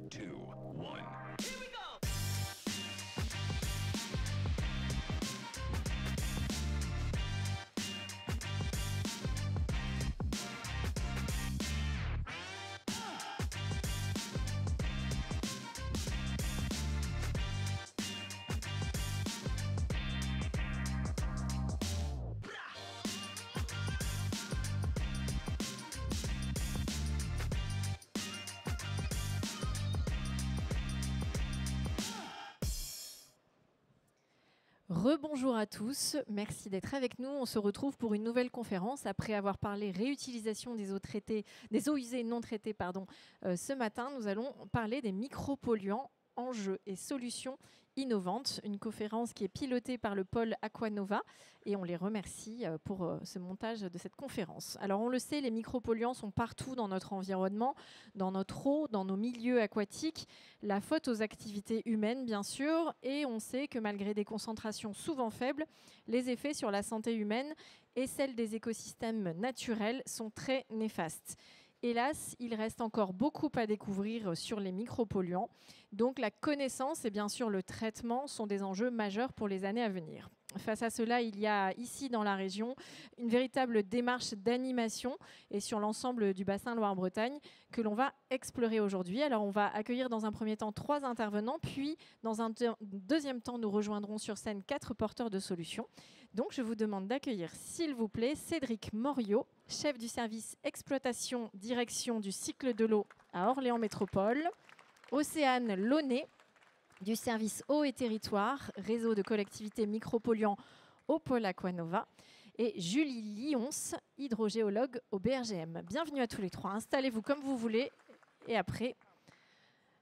2, 1. Rebonjour à tous, merci d'être avec nous. On se retrouve pour une nouvelle conférence après avoir parlé réutilisation des eaux usées non traitées. Ce matin, nous allons parler des micropolluants, enjeux et solutions innovantes. Une conférence qui est pilotée par le pôle Aquanova et on les remercie pour ce montage de cette conférence. Alors on le sait, les micropolluants sont partout dans notre environnement, dans notre eau, dans nos milieux aquatiques. La faute aux activités humaines, bien sûr, et on sait que malgré des concentrations souvent faibles, les effets sur la santé humaine et celle des écosystèmes naturels sont très néfastes. Hélas, il reste encore beaucoup à découvrir sur les micropolluants. Donc la connaissance et bien sûr le traitement sont des enjeux majeurs pour les années à venir. Face à cela, il y a ici dans la région une véritable démarche d'animation et sur l'ensemble du bassin Loire-Bretagne que l'on va explorer aujourd'hui. Alors on va accueillir dans un premier temps 3 intervenants, puis dans un deuxième temps, nous rejoindrons sur scène 4 porteurs de solutions. Donc je vous demande d'accueillir s'il vous plaît Cédric Moriot, chef du service exploitation direction du cycle de l'eau à Orléans Métropole, Océane Launay, du service eau et territoire, réseau de collectivités micropolluants au pôle Aquanova, et Julie Lyons, hydrogéologue au BRGM. Bienvenue à tous les 3. Installez-vous comme vous voulez et après,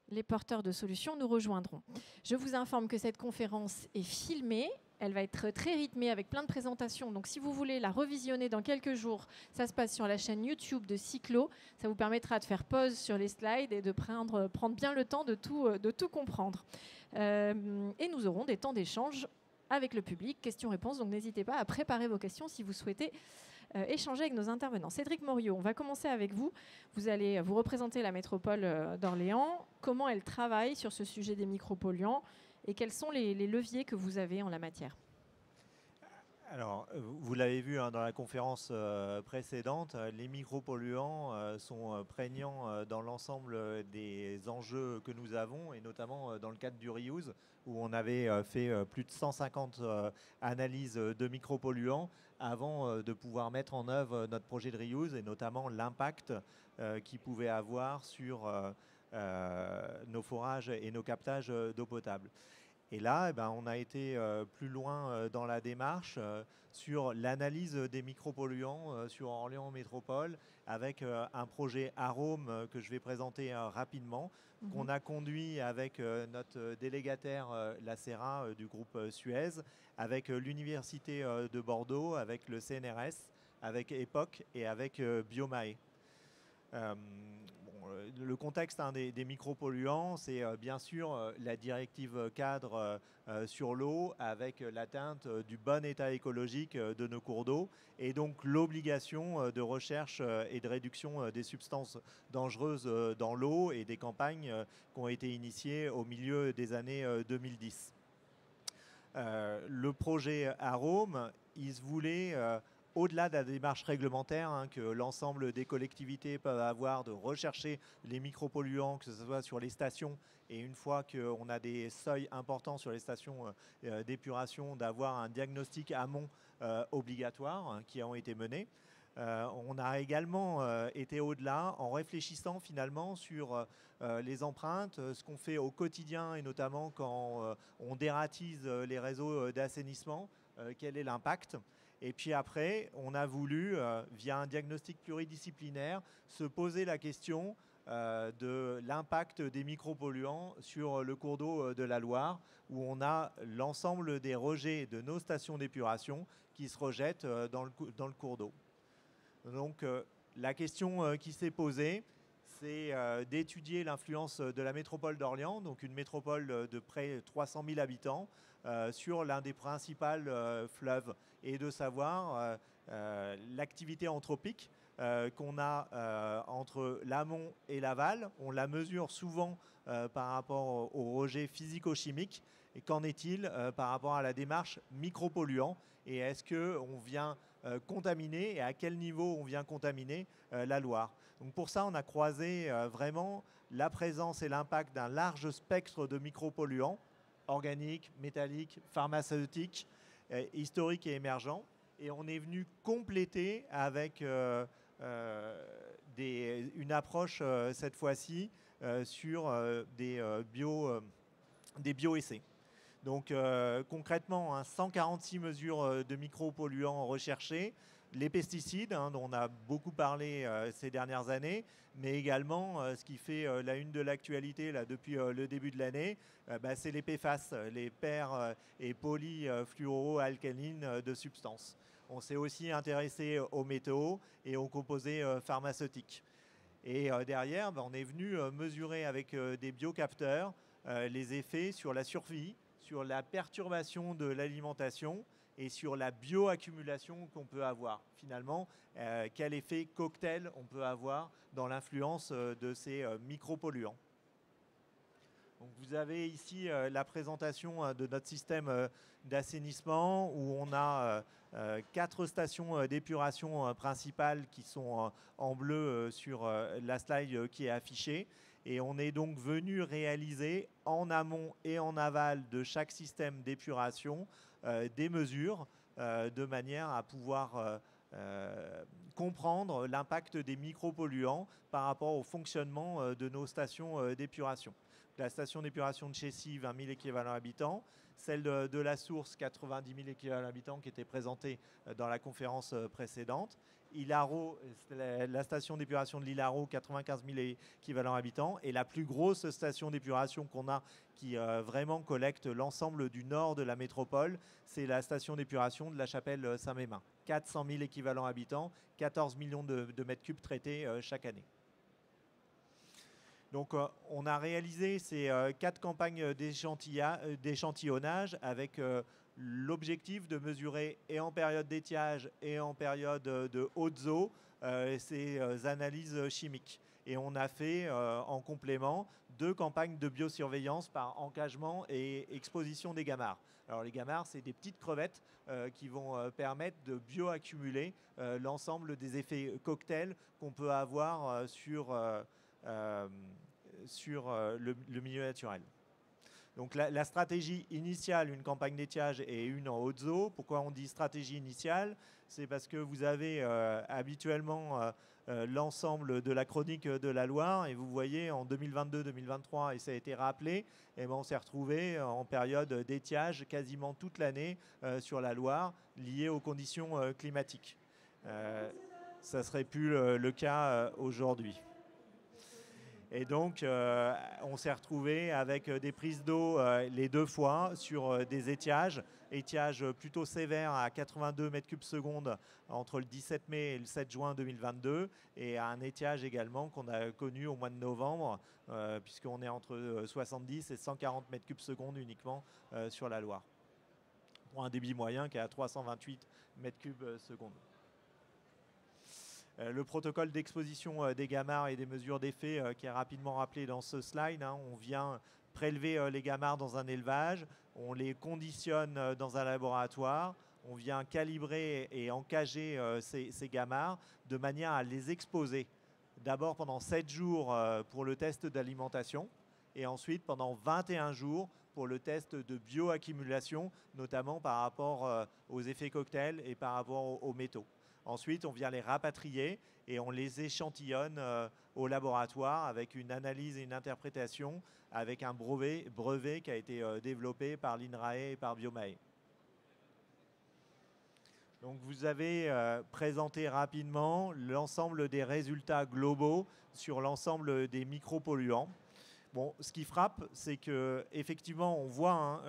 les porteurs de solutions nous rejoindront. Je vous informe que cette conférence est filmée. Elle va être très rythmée avec plein de présentations. Donc si vous voulez la revisionner dans quelques jours, ça se passe sur la chaîne YouTube de Cyclo. Ça vous permettra de faire pause sur les slides et de prendre bien le temps de tout comprendre. Et nous aurons des temps d'échange avec le public, questions-réponses. Donc n'hésitez pas à préparer vos questions si vous souhaitez échanger avec nos intervenants. Cédric Moriot, on va commencer avec vous. Vous allez vous représenter la métropole d'Orléans. Comment elle travaille sur ce sujet des micropolluants et quels sont les leviers que vous avez en la matière? Alors, vous l'avez vu dans la conférence précédente, les micropolluants sont prégnants dans l'ensemble des enjeux que nous avons, et notamment dans le cadre du reuse, où on avait fait plus de 150 analyses de micropolluants avant de pouvoir mettre en œuvre notre projet de reuse, et notamment l'impact qu'il pouvait avoir sur nos forages et nos captages d'eau potable. Et là, on a été plus loin dans la démarche sur l'analyse des micropolluants sur Orléans Métropole avec un projet Arome que je vais présenter rapidement, qu'on a conduit avec notre délégataire, la CERA du groupe Suez, avec l'Université de Bordeaux, avec le CNRS, avec EPOC et avec Biomae. Le contexte des micropolluants, c'est bien sûr la directive cadre sur l'eau avec l'atteinte du bon état écologique de nos cours d'eau et donc l'obligation de recherche et de réduction des substances dangereuses dans l'eau et des campagnes qui ont été initiées au milieu des années 2010. Le projet Arome, il se voulait au-delà de la démarche réglementaire que l'ensemble des collectivités peuvent avoir de rechercher les micropolluants, que ce soit sur les stations, et une fois qu'on a des seuils importants sur les stations d'épuration, d'avoir un diagnostic amont obligatoire qui ont été menés. On a également été au-delà en réfléchissant finalement sur les empreintes, ce qu'on fait au quotidien et notamment quand on dératise les réseaux d'assainissement, quel est l'impact. Et puis après, on a voulu, via un diagnostic pluridisciplinaire, se poser la question de l'impact des micropolluants sur le cours d'eau de la Loire, où on a l'ensemble des rejets de nos stations d'épuration qui se rejettent dans le cours d'eau. Donc la question qui s'est posée, c'est d'étudier l'influence de la métropole d'Orléans, donc une métropole de près de 300 000 habitants, sur l'un des principaux fleuves, et de savoir l'activité anthropique qu'on a entre l'amont et l'aval. On la mesure souvent par rapport au rejet physico-chimique. Et qu'en est-il par rapport à la démarche micropolluant? Et est-ce qu'on vient contaminer et à quel niveau on vient contaminer la Loire? Donc pour ça, on a croisé vraiment la présence et l'impact d'un large spectre de micropolluants, organiques, métalliques, pharmaceutiques, historiques et émergents. Et on est venu compléter avec une approche cette fois-ci sur des bioessais. Donc concrètement, 146 mesures de micropolluants recherchées, les pesticides, dont on a beaucoup parlé ces dernières années, mais également ce qui fait la une de l'actualité depuis le début de l'année, c'est les PFAS, les per- et polyfluoroalkylines de substances. On s'est aussi intéressé aux métaux et aux composés pharmaceutiques. Et derrière, on est venu mesurer avec des biocapteurs les effets sur la survie, sur la perturbation de l'alimentation et sur la bioaccumulation qu'on peut avoir. Finalement, quel effet cocktail on peut avoir dans l'influence de ces micropolluants. Donc vous avez ici la présentation de notre système d'assainissement où on a 4 stations d'épuration principales qui sont en bleu sur la slide qui est affichée. Et on est donc venu réaliser en amont et en aval de chaque système d'épuration des mesures de manière à pouvoir comprendre l'impact des micropolluants par rapport au fonctionnement de nos stations d'épuration. La station d'épuration de Chessy, 20 000 équivalents habitants. Celle de la source, 90 000 équivalents habitants qui était présentée dans la conférence précédente. Hilaro, la station d'épuration de l'Hilaro, 95 000 équivalents habitants. Et la plus grosse station d'épuration qu'on a qui vraiment collecte l'ensemble du nord de la métropole, c'est la station d'épuration de la Chapelle Saint-Mémin. 400 000 équivalents habitants, 14 millions de mètres cubes traités chaque année. Donc, on a réalisé ces 4 campagnes d'échantillonnage avec l'objectif de mesurer et en période d'étiage et en période de haute eau ces analyses chimiques. Et on a fait en complément 2 campagnes de biosurveillance par encagement et exposition des gamarres. Alors les gamarres, c'est des petites crevettes qui vont permettre de bioaccumuler l'ensemble des effets cocktails qu'on peut avoir sur le milieu naturel. Donc la stratégie initiale, une campagne d'étiage et une en haute eau. Pourquoi on dit stratégie initiale? C'est parce que vous avez habituellement l'ensemble de la chronique de la Loire et vous voyez en 2022-2023, et ça a été rappelé, on s'est retrouvé en période d'étiage quasiment toute l'année sur la Loire liée aux conditions climatiques. Ça ne serait plus le cas aujourd'hui. Et donc, on s'est retrouvé avec des prises d'eau les 2 fois sur des étiages plutôt sévères à 82 mètres cubes secondes entre le 17 mai et le 7 juin 2022 et à un étiage également qu'on a connu au mois de novembre puisqu'on est entre 70 et 140 mètres cubes secondes uniquement sur la Loire pour un débit moyen qui est à 328 mètres cubes secondes. Le protocole d'exposition des gamarres et des mesures d'effet qui est rapidement rappelé dans ce slide. On vient prélever les gamarres dans un élevage, on les conditionne dans un laboratoire, on vient calibrer et encager ces gamarres de manière à les exposer. D'abord pendant 7 jours pour le test d'alimentation et ensuite pendant 21 jours pour le test de bioaccumulation, notamment par rapport aux effets cocktails et par rapport aux métaux. Ensuite, on vient les rapatrier et on les échantillonne au laboratoire avec une analyse et une interprétation avec un brevet qui a été développé par l'INRAE et par Biomae. Donc, vous avez présenté rapidement l'ensemble des résultats globaux sur l'ensemble des micropolluants. Bon, ce qui frappe, c'est qu'effectivement, on voit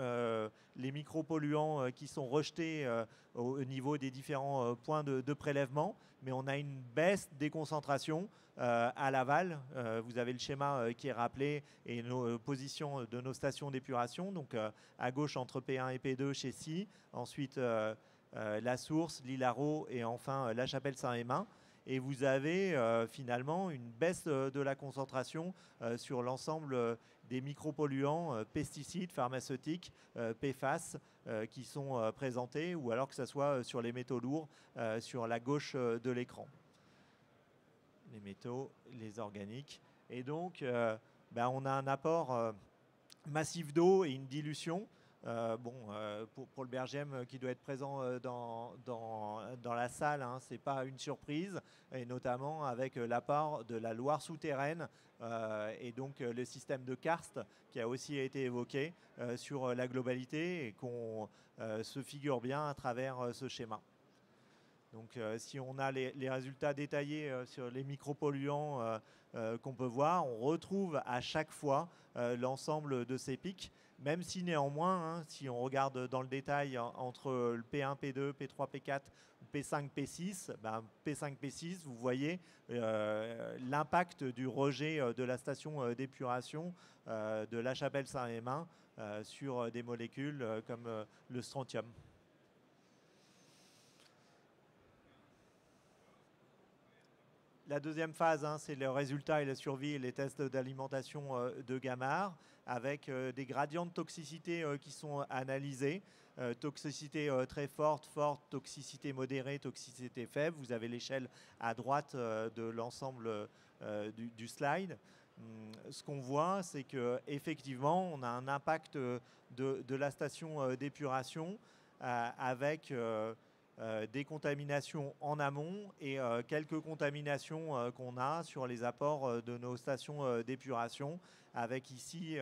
les micropolluants qui sont rejetés au niveau des différents points de prélèvement, mais on a une baisse des concentrations à l'aval. Vous avez le schéma qui est rappelé et nos positions de nos stations d'épuration. Donc, à gauche, entre P1 et P2 chez SI. Ensuite, la source, l'Hilaro et enfin la Chapelle Saint-Hémin. et vous avez finalement une baisse de la concentration sur l'ensemble des micropolluants, pesticides, pharmaceutiques, PFAS, qui sont présentés, ou alors que ce soit sur les métaux lourds sur la gauche de l'écran. Les métaux, les organiques. Et donc, on a un apport massif d'eau et une dilution. Pour le BRGM qui doit être présent dans la salle, hein, ce n'est pas une surprise, et notamment avec l'apport de la Loire souterraine et donc le système de karst qui a aussi été évoqué sur la globalité et qu'on se figure bien à travers ce schéma. Donc si on a les résultats détaillés sur les micropolluants qu'on peut voir, on retrouve à chaque fois l'ensemble de ces pics, même si néanmoins, hein, si on regarde dans le détail entre le P1, P2, P3, P4, P5, P6, P5, P6, vous voyez l'impact du rejet de la station d'épuration de La Chapelle-Saint-Hémin sur des molécules comme le strontium. La deuxième phase, hein, c'est le résultat et la survie et les tests d'alimentation de Gamard, avec des gradients de toxicité qui sont analysés. Toxicité très forte, toxicité modérée, toxicité faible. Vous avez l'échelle à droite de l'ensemble du slide. Ce qu'on voit, c'est qu'effectivement, on a un impact de la station d'épuration avec des contaminations en amont et quelques contaminations qu'on a sur les apports de nos stations d'épuration, avec ici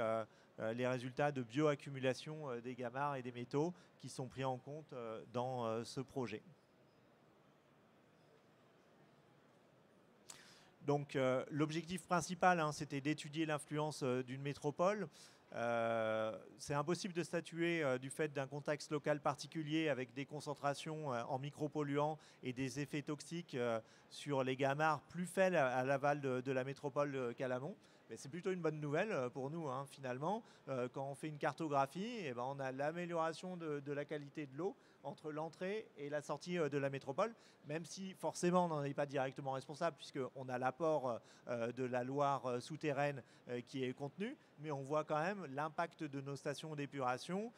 les résultats de bioaccumulation des gamards et des métaux qui sont pris en compte dans ce projet. Donc l'objectif principal, hein, c'était d'étudier l'influence d'une métropole. C'est impossible de statuer du fait d'un contexte local particulier avec des concentrations en micropolluants et des effets toxiques sur les gamards plus faibles à l'aval de la métropole qu'à l'amont. Mais c'est plutôt une bonne nouvelle pour nous, hein, finalement. Quand on fait une cartographie, eh ben, on a l'amélioration de la qualité de l'eau entre l'entrée et la sortie de la métropole, même si forcément on n'en est pas directement responsable puisqu'on a l'apport de la Loire souterraine qui est contenu, mais on voit quand même l'impact de nos stations d'épuration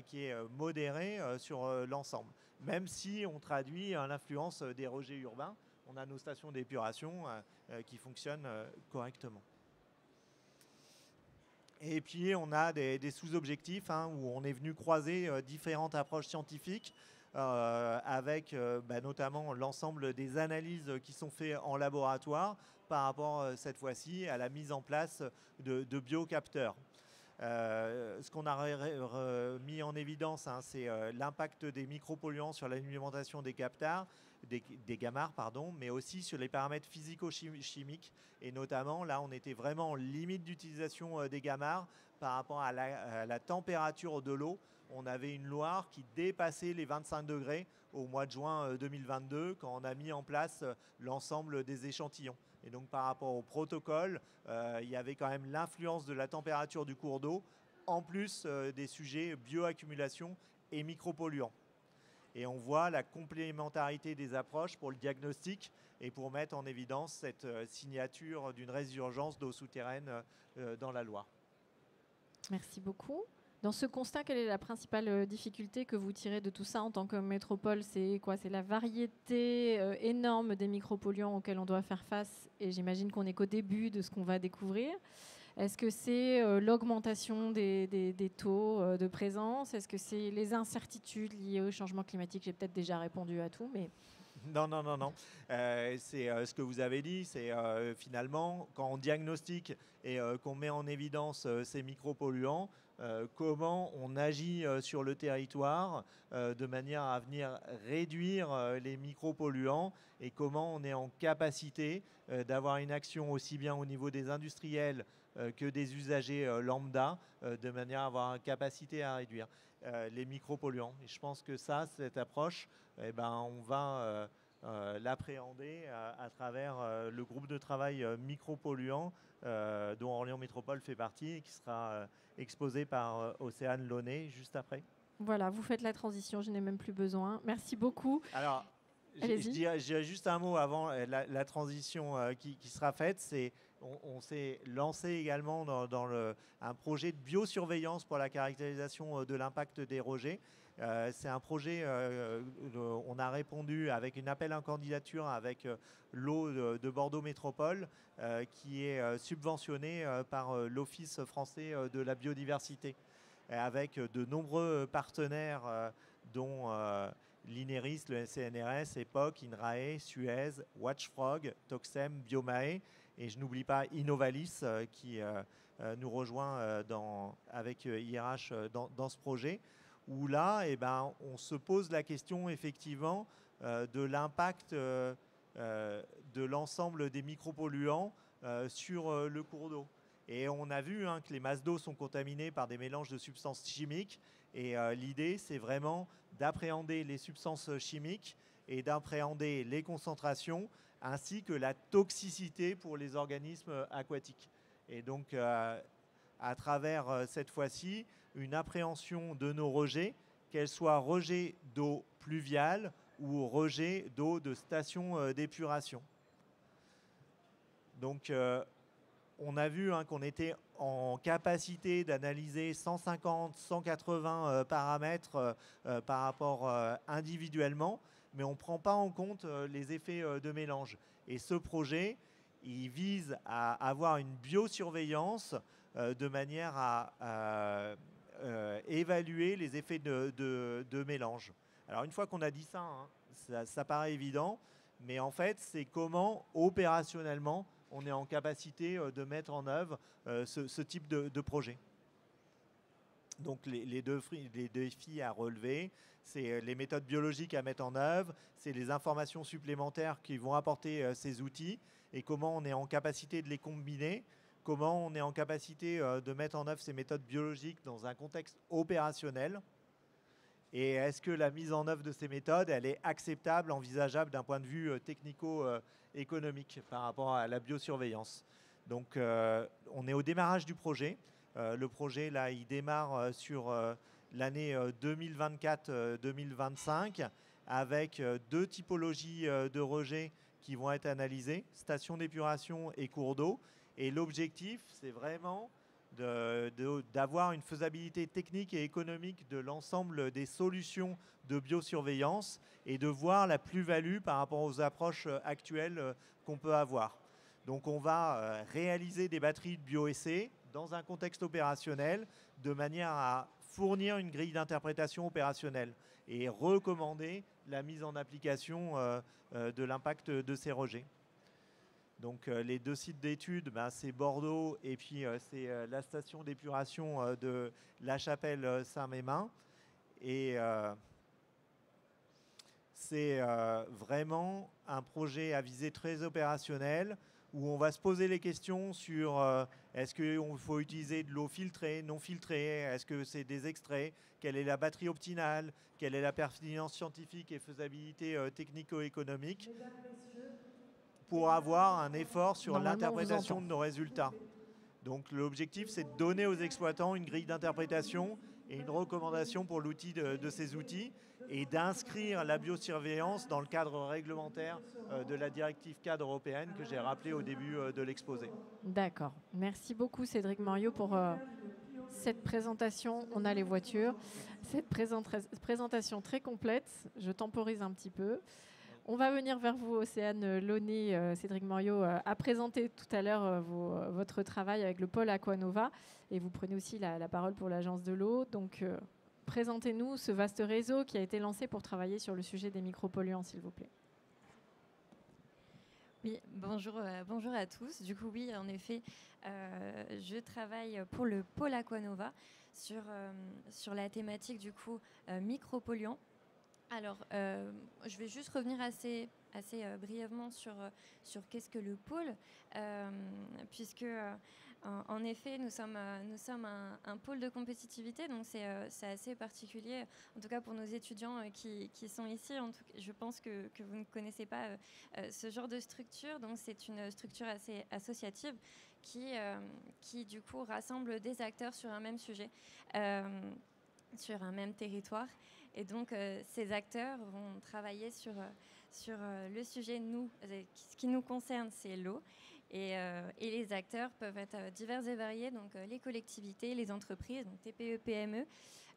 qui est modéré sur l'ensemble. Même si on traduit l'influence des rejets urbains, on a nos stations d'épuration qui fonctionnent correctement. Et puis, on a des sous-objectifs hein, où on est venu croiser différentes approches scientifiques avec notamment l'ensemble des analyses qui sont faites en laboratoire par rapport, cette fois-ci, à la mise en place de biocapteurs. Ce qu'on a mis en évidence, hein, c'est l'impact des micropolluants sur l'alimentation des capteurs, des gamards, mais aussi sur les paramètres physico-chimiques. Et notamment, là, on était vraiment en limite d'utilisation des gamards par rapport à la température de l'eau. On avait une Loire qui dépassait les 25 degrés au mois de juin 2022 quand on a mis en place l'ensemble des échantillons. Et donc par rapport au protocole, il y avait quand même l'influence de la température du cours d'eau, en plus des sujets bioaccumulation et micropolluants. Et on voit la complémentarité des approches pour le diagnostic et pour mettre en évidence cette signature d'une résurgence d'eau souterraine dans la Loire. Merci beaucoup. Dans ce constat, quelle est la principale difficulté que vous tirez de tout ça en tant que métropole? C'est quoi? C'est la variété énorme des micropolluants auxquels on doit faire face, et j'imagine qu'on n'est qu'au début de ce qu'on va découvrir. Est-ce que c'est l'augmentation des taux de présence? Est-ce que c'est les incertitudes liées au changement climatique? J'ai peut-être déjà répondu à tout, mais... Non. C'est ce que vous avez dit, c'est finalement, quand on diagnostique et qu'on met en évidence ces micropolluants, comment on agit sur le territoire de manière à venir réduire les micropolluants et comment on est en capacité d'avoir une action aussi bien au niveau des industriels que des usagers lambda, de manière à avoir une capacité à réduire les micropolluants. Et je pense que ça, cette approche, on va l'appréhender à travers le groupe de travail micropolluants dont Orléans Métropole fait partie et qui sera exposé par Océane Launay juste après. Voilà, vous faites la transition, je n'ai même plus besoin. Merci beaucoup. Alors, Je dirais juste un mot avant la transition qui sera faite. On s'est lancé également dans un projet de biosurveillance pour la caractérisation de l'impact des rejets. C'est un projet, on a répondu avec une appel en candidature avec l'eau de Bordeaux Métropole qui est subventionné par l'Office français de la biodiversité, avec de nombreux partenaires dont l'INERIS, le CNRS, EPOC, INRAE, Suez, Watchfrog, Toxem, Biomae, et je n'oublie pas Innovalis qui nous rejoint avec IRH dans ce projet, où là, on se pose la question effectivement de l'impact de l'ensemble des micropolluants sur le cours d'eau. Et on a vu que les masses d'eau sont contaminées par des mélanges de substances chimiques. Et l'idée, c'est vraiment d'appréhender les substances chimiques et d'appréhender les concentrations ainsi que la toxicité pour les organismes aquatiques. Et donc, à travers cette fois-ci, une appréhension de nos rejets, qu'elles soient rejets d'eau pluviale ou rejets d'eau de station d'épuration. Donc, on a vu qu'on était en capacité d'analyser 150, 180 paramètres par rapport individuellement, mais on ne prend pas en compte les effets de mélange. Et ce projet, il vise à avoir une biosurveillance de manière à évaluer les effets de mélange. Alors une fois qu'on a dit ça, ça paraît évident, mais en fait, c'est comment opérationnellement on est en capacité de mettre en œuvre ce type de projet. Donc les défis à relever, c'est les méthodes biologiques à mettre en œuvre, c'est les informations supplémentaires qui vont apporter ces outils et comment on est en capacité de les combiner, comment on est en capacité de mettre en œuvre ces méthodes biologiques dans un contexte opérationnel. Et est-ce que la mise en œuvre de ces méthodes, elle est acceptable, envisageable d'un point de vue technico-économique par rapport à la biosurveillance. Donc, on est au démarrage du projet. Le projet, là, il démarre sur l'année 2024-2025 avec deux typologies de rejets qui vont être analysées, stations d'épuration et cours d'eau. Et l'objectif, c'est vraiment d'avoir une faisabilité technique et économique de l'ensemble des solutions de biosurveillance et de voir la plus-value par rapport aux approches actuelles qu'on peut avoir. Donc on va réaliser des batteries de bioessais dans un contexte opérationnel de manière à fournir une grille d'interprétation opérationnelle et recommander la mise en application de l'impact de ces rejets. Donc les deux sites d'études, c'est Bordeaux et puis c'est la station d'épuration de La Chapelle-Saint-Mémin. Et c'est vraiment un projet à visée très opérationnelle où on va se poser les questions sur est-ce qu'il faut utiliser de l'eau filtrée, non filtrée, est-ce que c'est des extraits, quelle est la batterie optimale, quelle est la pertinence scientifique et faisabilité technico-économique, pour avoir un effort sur l'interprétation de nos résultats. Donc l'objectif, c'est de donner aux exploitants une grille d'interprétation et une recommandation pour l'outil de ces outils et d'inscrire la biosurveillance dans le cadre réglementaire de la directive cadre européenne que j'ai rappelé au début de l'exposé. D'accord. Merci beaucoup Cédric Moriot pour cette présentation. On a les voitures. Cette présentation très complète. Je temporise un petit peu. On va venir vers vous, Océane Launay. Cédric Moriot a présenté tout à l'heure votre travail avec le pôle Aquanova et vous prenez aussi la parole pour l'Agence de l'eau. Donc, présentez-nous ce vaste réseau qui a été lancé pour travailler sur le sujet des micropolluants, s'il vous plaît. Oui, bonjour à tous. Du coup, oui, en effet, je travaille pour le pôle Aquanova sur la thématique du coup micropolluants. Alors, je vais juste revenir assez brièvement sur qu'est-ce que le pôle, puisque en effet, nous sommes un pôle de compétitivité, donc c'est assez particulier, en tout cas pour nos étudiants qui sont ici. Je pense que vous ne connaissez pas ce genre de structure, donc c'est une structure assez associative qui du coup rassemble des acteurs sur un même sujet, sur un même territoire. Et donc, ces acteurs vont travailler sur sur le sujet, ce qui nous concerne, c'est l'eau. Et les acteurs peuvent être divers et variés, donc les collectivités, les entreprises, donc TPE, PME,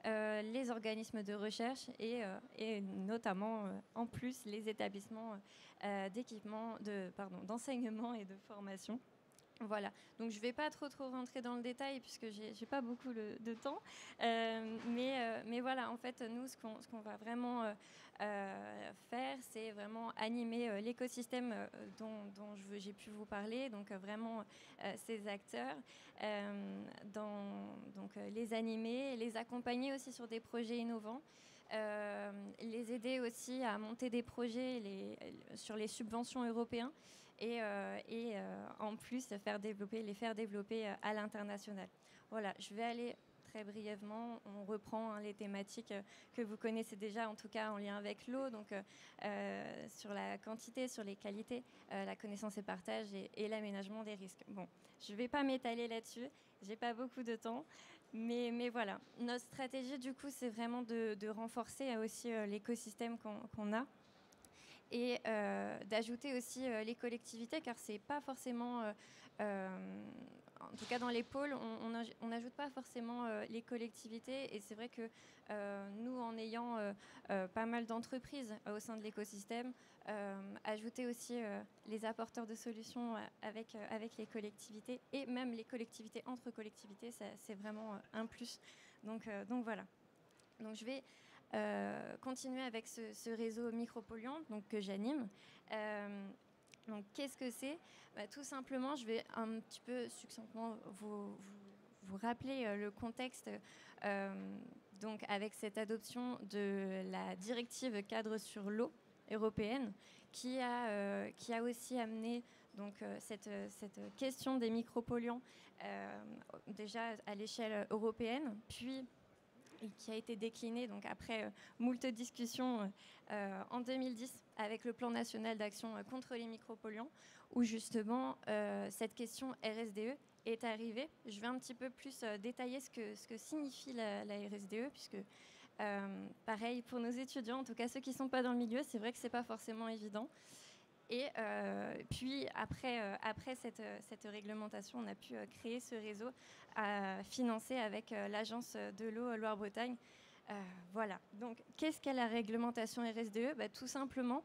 les organismes de recherche et notamment en plus les établissements d'enseignement et de formation. Voilà, donc je ne vais pas trop rentrer dans le détail puisque je n'ai pas beaucoup de temps. Mais voilà, en fait, nous, ce qu'on va vraiment faire, c'est vraiment animer l'écosystème dont j'ai pu vous parler, donc vraiment ces acteurs, les animer, les accompagner aussi sur des projets innovants. Les aider aussi à monter des projets sur les subventions européennes et en plus les faire développer à l'international. Voilà, je vais aller très brièvement. On reprend les thématiques que vous connaissez déjà, en tout cas en lien avec l'eau, donc sur la quantité, sur les qualités, la connaissance et partage et l'aménagement des risques. Bon, je ne vais pas m'étaler là-dessus, j'ai pas beaucoup de temps. Mais voilà, notre stratégie du coup c'est vraiment de renforcer aussi l'écosystème qu'on a et d'ajouter aussi les collectivités car c'est pas forcément, en tout cas dans les pôles, on n'ajoute pas forcément les collectivités et c'est vrai que nous en ayant pas mal d'entreprises au sein de l'écosystème, ajouter aussi les apporteurs de solutions avec les collectivités et même les collectivités entre collectivités, c'est vraiment un plus. Donc voilà. Donc je vais continuer avec ce réseau micropolluant que j'anime. Donc qu'est-ce que c'est ? Tout simplement, je vais un petit peu succinctement vous rappeler le contexte. Donc avec cette adoption de la directive cadre sur l'eau européenne qui a aussi amené donc, cette question des micropolluants déjà à l'échelle européenne, puis qui a été déclinée donc, après moult discussions en 2010 avec le plan national d'action contre les micropolluants où justement cette question RSDE est arrivée. Je vais un petit peu plus détailler ce que signifie la RSDE puisque pareil pour nos étudiants, en tout cas ceux qui ne sont pas dans le milieu, c'est vrai que ce n'est pas forcément évident. Et puis après cette réglementation, on a pu créer ce réseau financé avec l'agence de l'eau Loire-Bretagne. Voilà, donc qu'est-ce qu'est la réglementation RSDE ? Tout simplement,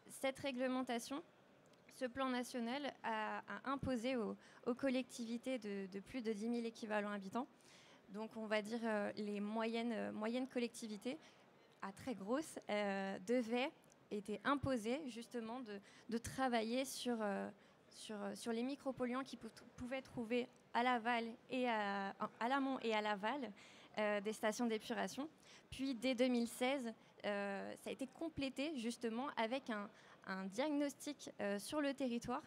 cette réglementation, ce plan national a imposé aux collectivités de plus de 10 000 équivalents habitants, donc on va dire les moyennes collectivités à très grosses, devaient été imposé justement de travailler sur les micropolluants qui pouvaient trouver à l'aval et à l'amont et à l'aval des stations d'épuration. Puis dès 2016, ça a été complété justement avec un diagnostic sur le territoire.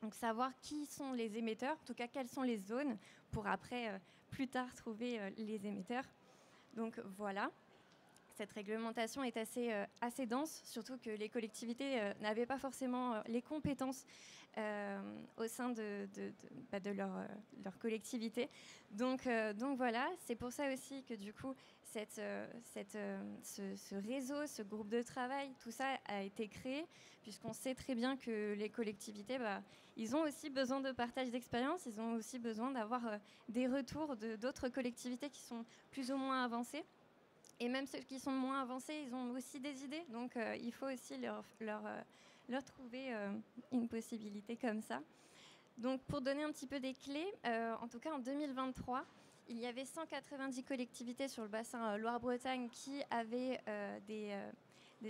Donc savoir qui sont les émetteurs, en tout cas quelles sont les zones pour après plus tard trouver les émetteurs. Donc voilà. Cette réglementation est assez dense, surtout que les collectivités n'avaient pas forcément les compétences au sein de leur collectivité. Donc voilà, c'est pour ça aussi que du coup, ce réseau, ce groupe de travail, tout ça a été créé, puisqu'on sait très bien que les collectivités, ils ont aussi besoin de partage d'expérience, ils ont aussi besoin d'avoir des retours d'autres collectivités qui sont plus ou moins avancées. Et même ceux qui sont moins avancés, ils ont aussi des idées. Donc, il faut aussi leur trouver une possibilité comme ça. Donc, pour donner un petit peu des clés, en tout cas, en 2023, il y avait 190 collectivités sur le bassin Loire-Bretagne qui avaient des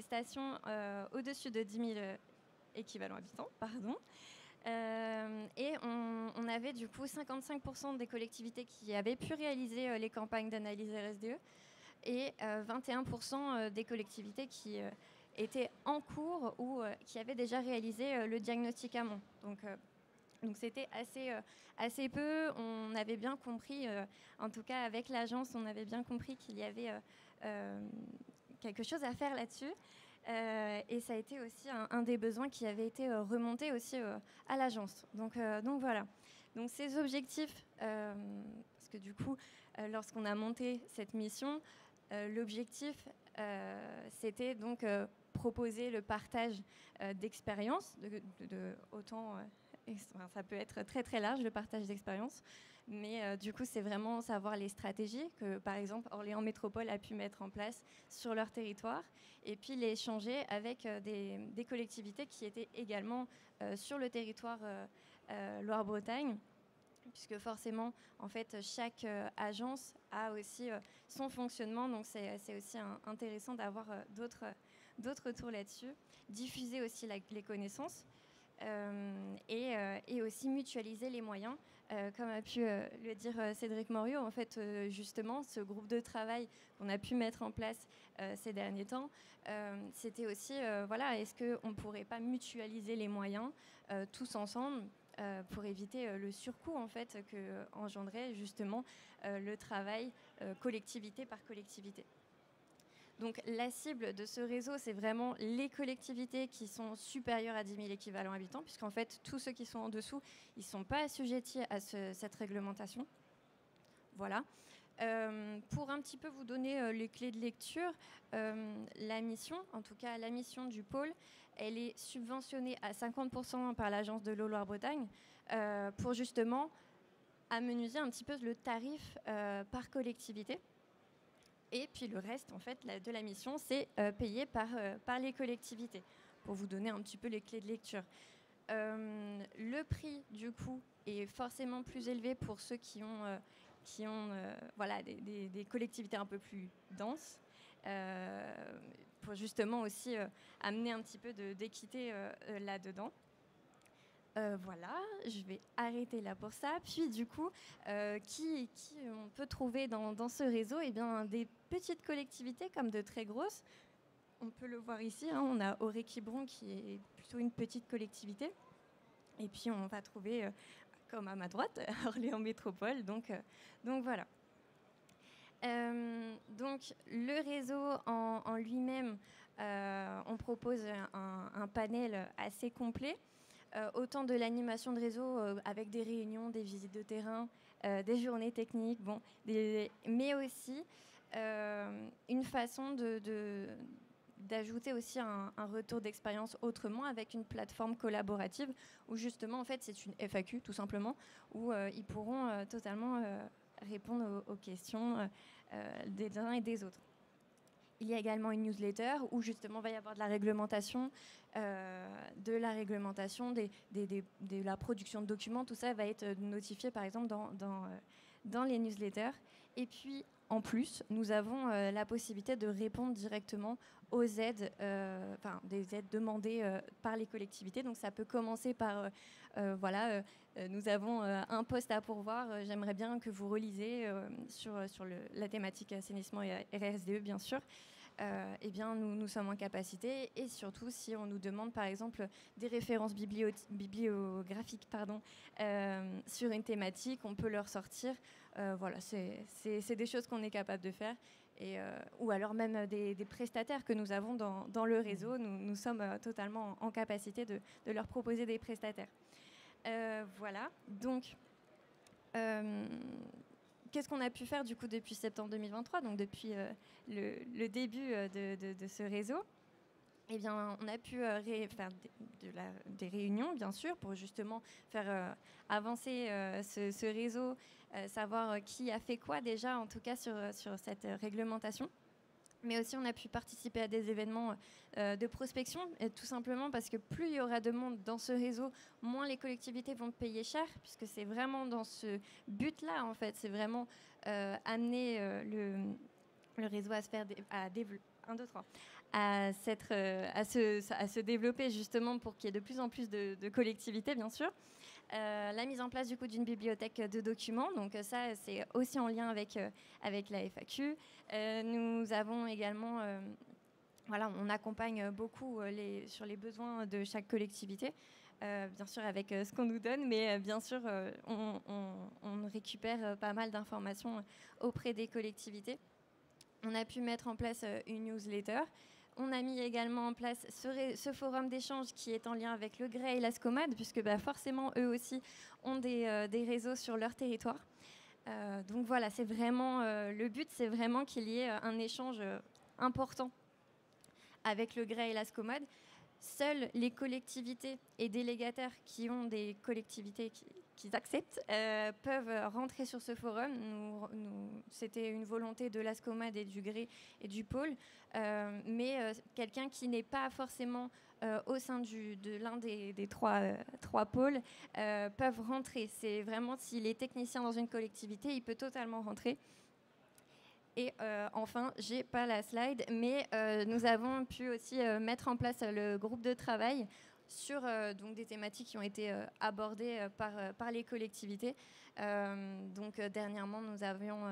stations au-dessus de 10 000 équivalents habitants. Pardon. Et on avait du coup 55% des collectivités qui avaient pu réaliser les campagnes d'analyse RSDE. Et 21% des collectivités qui étaient en cours ou qui avaient déjà réalisé le diagnostic amont. Donc c'était assez peu. On avait bien compris, en tout cas avec l'agence, on avait bien compris qu'il y avait quelque chose à faire là-dessus. Et ça a été aussi un des besoins qui avait été remonté aussi à l'agence. Donc voilà. Donc ces objectifs, parce que du coup, lorsqu'on a monté cette mission, l'objectif, c'était donc proposer le partage d'expériences, autant, ça peut être très très large le partage d'expériences, mais du coup c'est vraiment savoir les stratégies que par exemple Orléans Métropole a pu mettre en place sur leur territoire et puis les échanger avec des collectivités qui étaient également sur le territoire Loire-Bretagne, puisque forcément, en fait, chaque agence a aussi son fonctionnement, donc c'est aussi intéressant d'avoir d'autres retours là-dessus. Diffuser aussi les connaissances et aussi mutualiser les moyens. Comme a pu le dire Cédric Morio, en fait, justement, ce groupe de travail qu'on a pu mettre en place ces derniers temps, c'était aussi, voilà, est-ce qu'on ne pourrait pas mutualiser les moyens tous ensemble pour éviter le surcoût en fait que engendrait justement le travail collectivité par collectivité. Donc la cible de ce réseau, c'est vraiment les collectivités qui sont supérieures à 10 000 équivalents habitants, puisqu'en fait tous ceux qui sont en dessous, ils ne sont pas assujettis à cette réglementation. Voilà. Pour un petit peu vous donner les clés de lecture, la mission, en tout cas la mission du pôle, elle est subventionnée à 50% par l'agence de l'eau Loire-Bretagne pour justement amenuiser un petit peu le tarif par collectivité. Et puis le reste en fait, de la mission, c'est payé par les collectivités, pour vous donner un petit peu les clés de lecture. Le prix, du coup, est forcément plus élevé pour ceux qui ont voilà, des collectivités un peu plus denses, pour justement aussi amener un petit peu d'équité là-dedans. Voilà, je vais arrêter là pour ça. Puis du coup, qui on peut trouver dans ce réseau? Eh bien, des petites collectivités comme de très grosses. On peut le voir ici, hein, on a Auré-Quiberon qui est plutôt une petite collectivité. Et puis on va trouver, comme à ma droite, Orléans Métropole. Donc voilà. Donc le réseau en lui-même, on propose un panel assez complet. Autant de l'animation de réseau avec des réunions, des visites de terrain, des journées techniques, mais aussi une façon d'ajouter aussi un retour d'expérience autrement avec une plateforme collaborative où justement en fait c'est une FAQ tout simplement où ils pourront totalement répondre aux questions des uns et des autres. Il y a également une newsletter où justement il va y avoir de la réglementation, de la production de documents. Tout ça va être notifié par exemple dans les newsletters. Et puis en plus, nous avons la possibilité de répondre directement aux aides, des aides demandées par les collectivités. Donc ça peut commencer par, nous avons un poste à pourvoir, j'aimerais bien que vous relisiez sur la thématique assainissement et RSDE, bien sûr. Eh bien, nous sommes en capacité, et surtout si on nous demande par exemple des références bibliographiques sur une thématique, on peut leur sortir. Voilà, c'est des choses qu'on est capable de faire. Ou alors même des prestataires que nous avons dans le réseau, nous sommes totalement en capacité de leur proposer des prestataires. Voilà, donc qu'est-ce qu'on a pu faire du coup depuis septembre 2023, donc depuis le début de ce réseau? Eh bien, on a pu faire des réunions, bien sûr, pour justement faire avancer ce réseau, savoir qui a fait quoi déjà, en tout cas sur cette réglementation. Mais aussi, on a pu participer à des événements de prospection, et tout simplement parce que plus il y aura de monde dans ce réseau, moins les collectivités vont payer cher, puisque c'est vraiment dans ce but-là, en fait. C'est vraiment amener le réseau à se faire à se développer, justement, pour qu'il y ait de plus en plus de collectivités, bien sûr. La mise en place du coup d'une bibliothèque de documents, donc ça c'est aussi en lien avec la FAQ. Nous avons également, on accompagne beaucoup sur les besoins de chaque collectivité, bien sûr avec ce qu'on nous donne, mais bien sûr on récupère pas mal d'informations auprès des collectivités. On a pu mettre en place une newsletter. On a mis également en place ce forum d'échange qui est en lien avec le Grès et la SCOMAD, puisque forcément, eux aussi ont des réseaux sur leur territoire. Donc voilà, c'est vraiment le but, c'est vraiment qu'il y ait un échange important avec le grès et la SCOMOD, seules les collectivités et délégataires qui ont des collectivités qui acceptent peuvent rentrer sur ce forum. C'était une volonté de la SCOMOD et du grès et du pôle, mais quelqu'un qui n'est pas forcément au sein de l'un des trois pôles peuvent rentrer. C'est vraiment, s'il est technicien dans une collectivité, il peut totalement rentrer. Et enfin, j'ai pas la slide, mais nous avons pu aussi mettre en place le groupe de travail sur donc des thématiques qui ont été abordées par les collectivités. Donc dernièrement, nous avions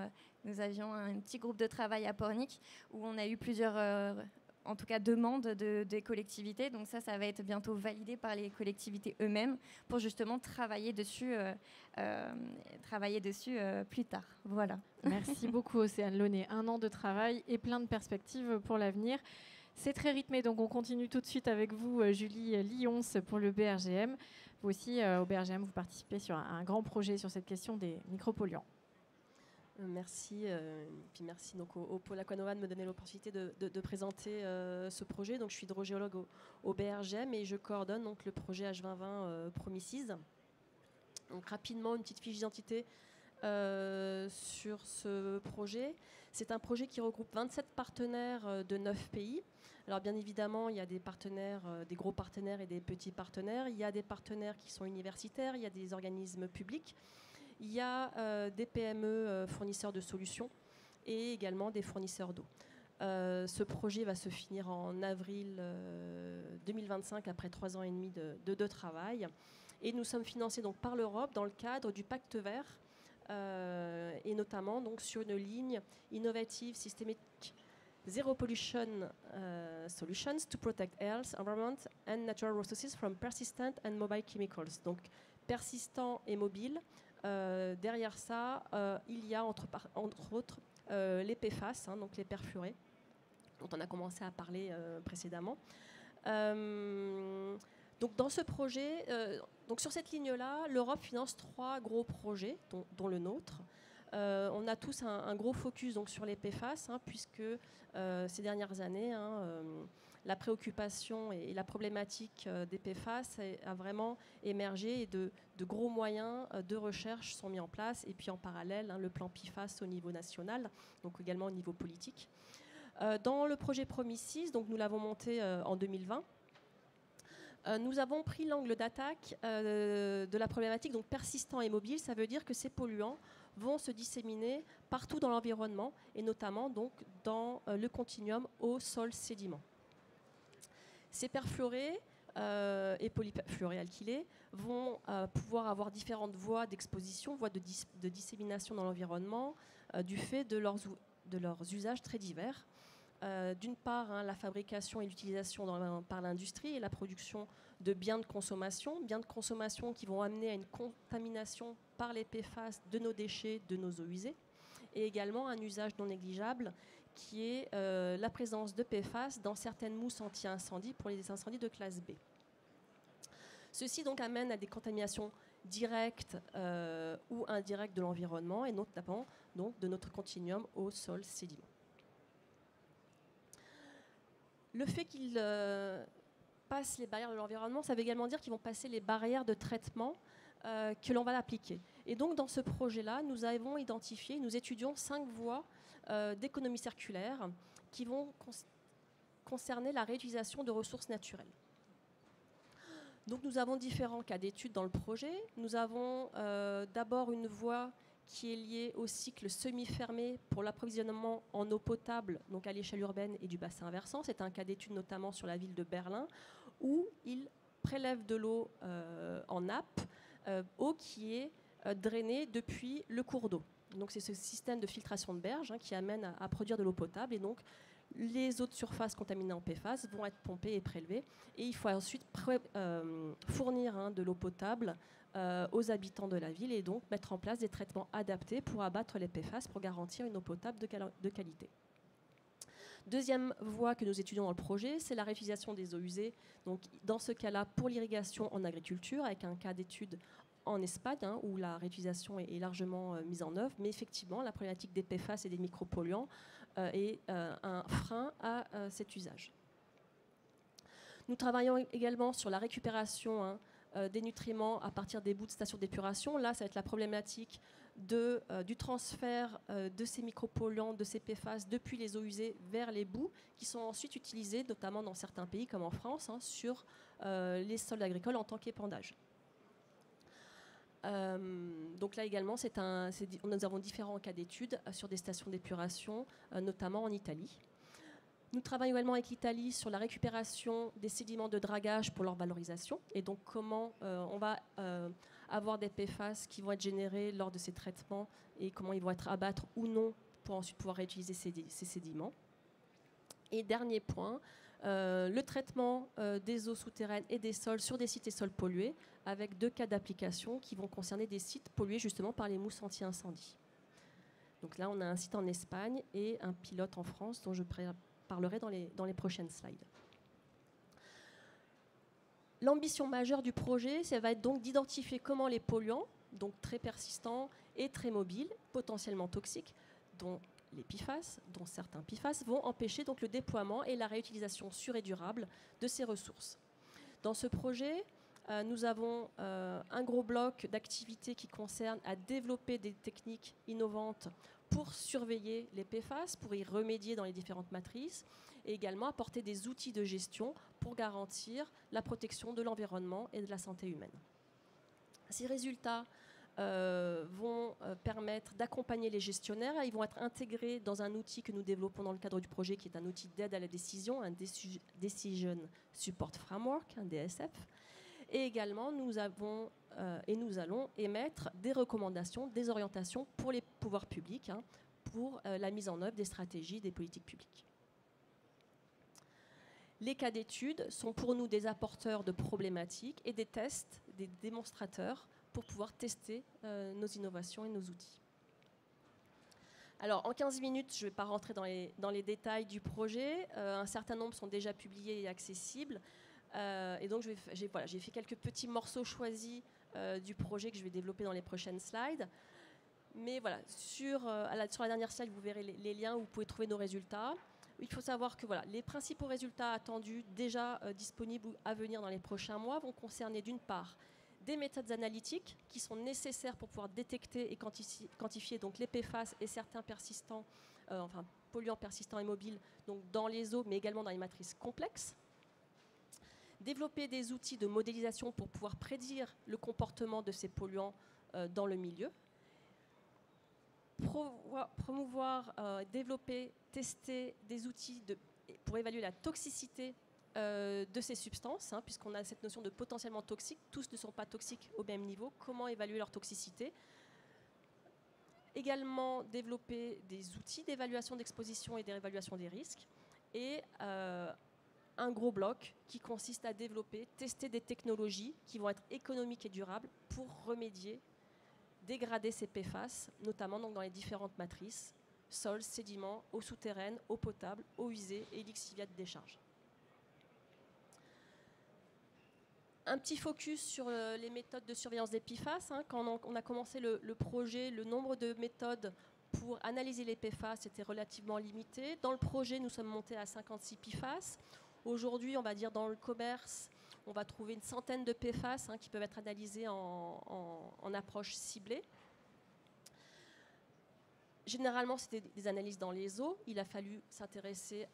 un petit groupe de travail à Pornic où on a eu plusieurs en tout cas demandes des collectivités. Donc ça va être bientôt validé par les collectivités eux-mêmes pour justement travailler dessus plus tard. Voilà. Merci beaucoup Océane Launay. 1 an de travail et plein de perspectives pour l'avenir. C'est très rythmé, donc on continue tout de suite avec vous, Julie Lyons, pour le BRGM. Vous aussi, au BRGM, vous participez sur un grand projet sur cette question des micropolluants. Merci. Puis merci donc au Pôle Aquanova de me donner l'opportunité de présenter ce projet. Donc, je suis hydrogéologue au BRGM et je coordonne donc, le projet H2020 Promises. Donc, rapidement, une petite fiche d'identité sur ce projet. C'est un projet qui regroupe 27 partenaires de 9 pays. Alors bien évidemment, il y a des partenaires, des gros partenaires et des petits partenaires. Il y a des partenaires qui sont universitaires, il y a des organismes publics. Il y a des PME fournisseurs de solutions et également des fournisseurs d'eau. Ce projet va se finir en avril 2025 après 3 ans et demi de travail. Et nous sommes financés donc, par l'Europe dans le cadre du Pacte vert et notamment donc, sur une ligne innovative, systémique, Zero Pollution Solutions to Protect Health, Environment and Natural Resources from Persistent and Mobile Chemicals. Donc persistant et mobile. Derrière ça, il y a entre autres les PFAS, donc les perfluorés, dont on a commencé à parler précédemment. Donc dans ce projet, donc sur cette ligne-là, l'Europe finance 3 gros projets, dont le nôtre. On a tous un gros focus donc, sur les PFAS, puisque ces dernières années, la préoccupation et la problématique des PFAS a vraiment émergé et de gros moyens de recherche sont mis en place. Et puis en parallèle, le plan PFAS au niveau national, donc également au niveau politique. Dans le projet Promises, donc nous l'avons monté en 2020. Nous avons pris l'angle d'attaque de la problématique donc persistant et mobile. Ça veut dire que ces polluants vont se disséminer partout dans l'environnement et notamment donc, dans le continuum eau, sol, sédiments. Ces perfluorés et polyfluorés alkylés vont pouvoir avoir différentes voies d'exposition, voies de dissémination dans l'environnement du fait de leurs usages très divers. D'une part, la fabrication et l'utilisation par l'industrie et la production de biens de consommation qui vont amener à une contamination par les PFAS de nos déchets, de nos eaux usées, et également un usage non négligeable qui est la présence de PFAS dans certaines mousses anti-incendie pour les incendies de classe B. Ceci donc amène à des contaminations directes ou indirectes de l'environnement et notamment donc, de notre continuum eau, sol, sédiments. Le fait qu'ils passent les barrières de l'environnement, ça veut également dire qu'ils vont passer les barrières de traitement que l'on va appliquer. Et donc, dans ce projet-là, nous avons identifié, nous étudions 5 voies d'économie circulaire qui vont concerner la réutilisation de ressources naturelles. Donc, nous avons différents cas d'études dans le projet. Nous avons d'abord une voie qui est liée au cycle semi-fermé pour l'approvisionnement en eau potable, donc à l'échelle urbaine et du bassin versant. C'est un cas d'étude notamment sur la ville de Berlin, où ils prélèvent de l'eau en nappe, eau qui est drainée depuis le cours d'eau. Donc c'est ce système de filtration de berge qui amène à produire de l'eau potable. Et donc les eaux de surface contaminées en PFAS vont être pompées et prélevées. Et il faut ensuite fournir de l'eau potable aux habitants de la ville et donc mettre en place des traitements adaptés pour abattre les PFAS pour garantir une eau potable de qualité. Deuxième voie que nous étudions dans le projet, c'est la réutilisation des eaux usées. Donc, dans ce cas-là, pour l'irrigation en agriculture, avec un cas d'étude en Espagne, où la réutilisation est largement mise en œuvre. Mais effectivement, la problématique des PFAS et des micropolluants est un frein à cet usage. Nous travaillons également sur la récupération des nutriments à partir des bouts de stations d'épuration. Là, ça va être la problématique du transfert de ces micropolluants, de ces PFAS, depuis les eaux usées vers les boues, qui sont ensuite utilisés, notamment dans certains pays comme en France, sur les sols agricoles en tant qu'épandage. Donc là également, nous avons différents cas d'études sur des stations d'épuration, notamment en Italie. Nous travaillons également avec l'Italie sur la récupération des sédiments de dragage pour leur valorisation, et donc comment on va avoir des PFAS qui vont être générés lors de ces traitements et comment ils vont être à abattre ou non pour ensuite pouvoir réutiliser ces sédiments. Et dernier point, le traitement des eaux souterraines et des sols sur des sites et sols pollués, avec 2 cas d'application qui vont concerner des sites pollués justement par les mousses anti-incendie. Donc là, on a un site en Espagne et un pilote en France dont je parlerai dans les prochaines slides. L'ambition majeure du projet, ça va être donc d'identifier comment les polluants, donc très persistants et très mobiles, potentiellement toxiques, dont les PFAS, dont certains PFAS, vont empêcher donc le déploiement et la réutilisation sûre et durable de ces ressources. Dans ce projet, nous avons un gros bloc d'activités qui concerne à développer des techniques innovantes pour surveiller les PFAS, pour y remédier dans les différentes matrices, et également apporter des outils de gestion pour garantir la protection de l'environnement et de la santé humaine. Ces résultats vont permettre d'accompagner les gestionnaires. Ils vont être intégrés dans un outil que nous développons dans le cadre du projet, qui est un outil d'aide à la décision, un Decision Support Framework, un DSF. Et également, nous allons émettre des recommandations, des orientations pour les pouvoirs publics, pour la mise en œuvre des stratégies, des politiques publiques. Les cas d'études sont pour nous des apporteurs de problématiques et des tests, des démonstrateurs pour pouvoir tester nos innovations et nos outils. Alors, en 15 minutes, je ne vais pas rentrer dans les détails du projet. Un certain nombre sont déjà publiés et accessibles. Et donc, j'ai fait quelques petits morceaux choisis du projet que je vais développer dans les prochaines slides. Mais voilà, sur la dernière slide, vous verrez les liens où vous pouvez trouver nos résultats. Il faut savoir que voilà, les principaux résultats attendus, déjà disponibles ou à venir dans les prochains mois, vont concerner d'une part des méthodes analytiques qui sont nécessaires pour pouvoir détecter et quantifier donc les PFAS et certains polluants persistants et mobiles donc dans les eaux, mais également dans les matrices complexes. Développer des outils de modélisation pour pouvoir prédire le comportement de ces polluants dans le milieu. Promouvoir, développer, tester des outils pour évaluer la toxicité de ces substances, puisqu'on a cette notion de potentiellement toxique. Tous ne sont pas toxiques au même niveau. Comment évaluer leur toxicité? Également développer des outils d'évaluation d'exposition et d'évaluation des risques. Et un gros bloc qui consiste à développer, tester des technologies qui vont être économiques et durables pour remédier, dégrader ces PFAS, notamment donc dans les différentes matrices, sols, sédiments, eau souterraine, eau potable, eau usée et lixiviat de décharge. Un petit focus sur les méthodes de surveillance des PFAS. Quand on a commencé le projet, le nombre de méthodes pour analyser les PFAS était relativement limité. Dans le projet, nous sommes montés à 56 PFAS. Aujourd'hui, on va dire dans le commerce, on va trouver une centaine de PFAS qui peuvent être analysés en approche ciblée. Généralement, c'était des analyses dans les eaux. Il a fallu s'intéresser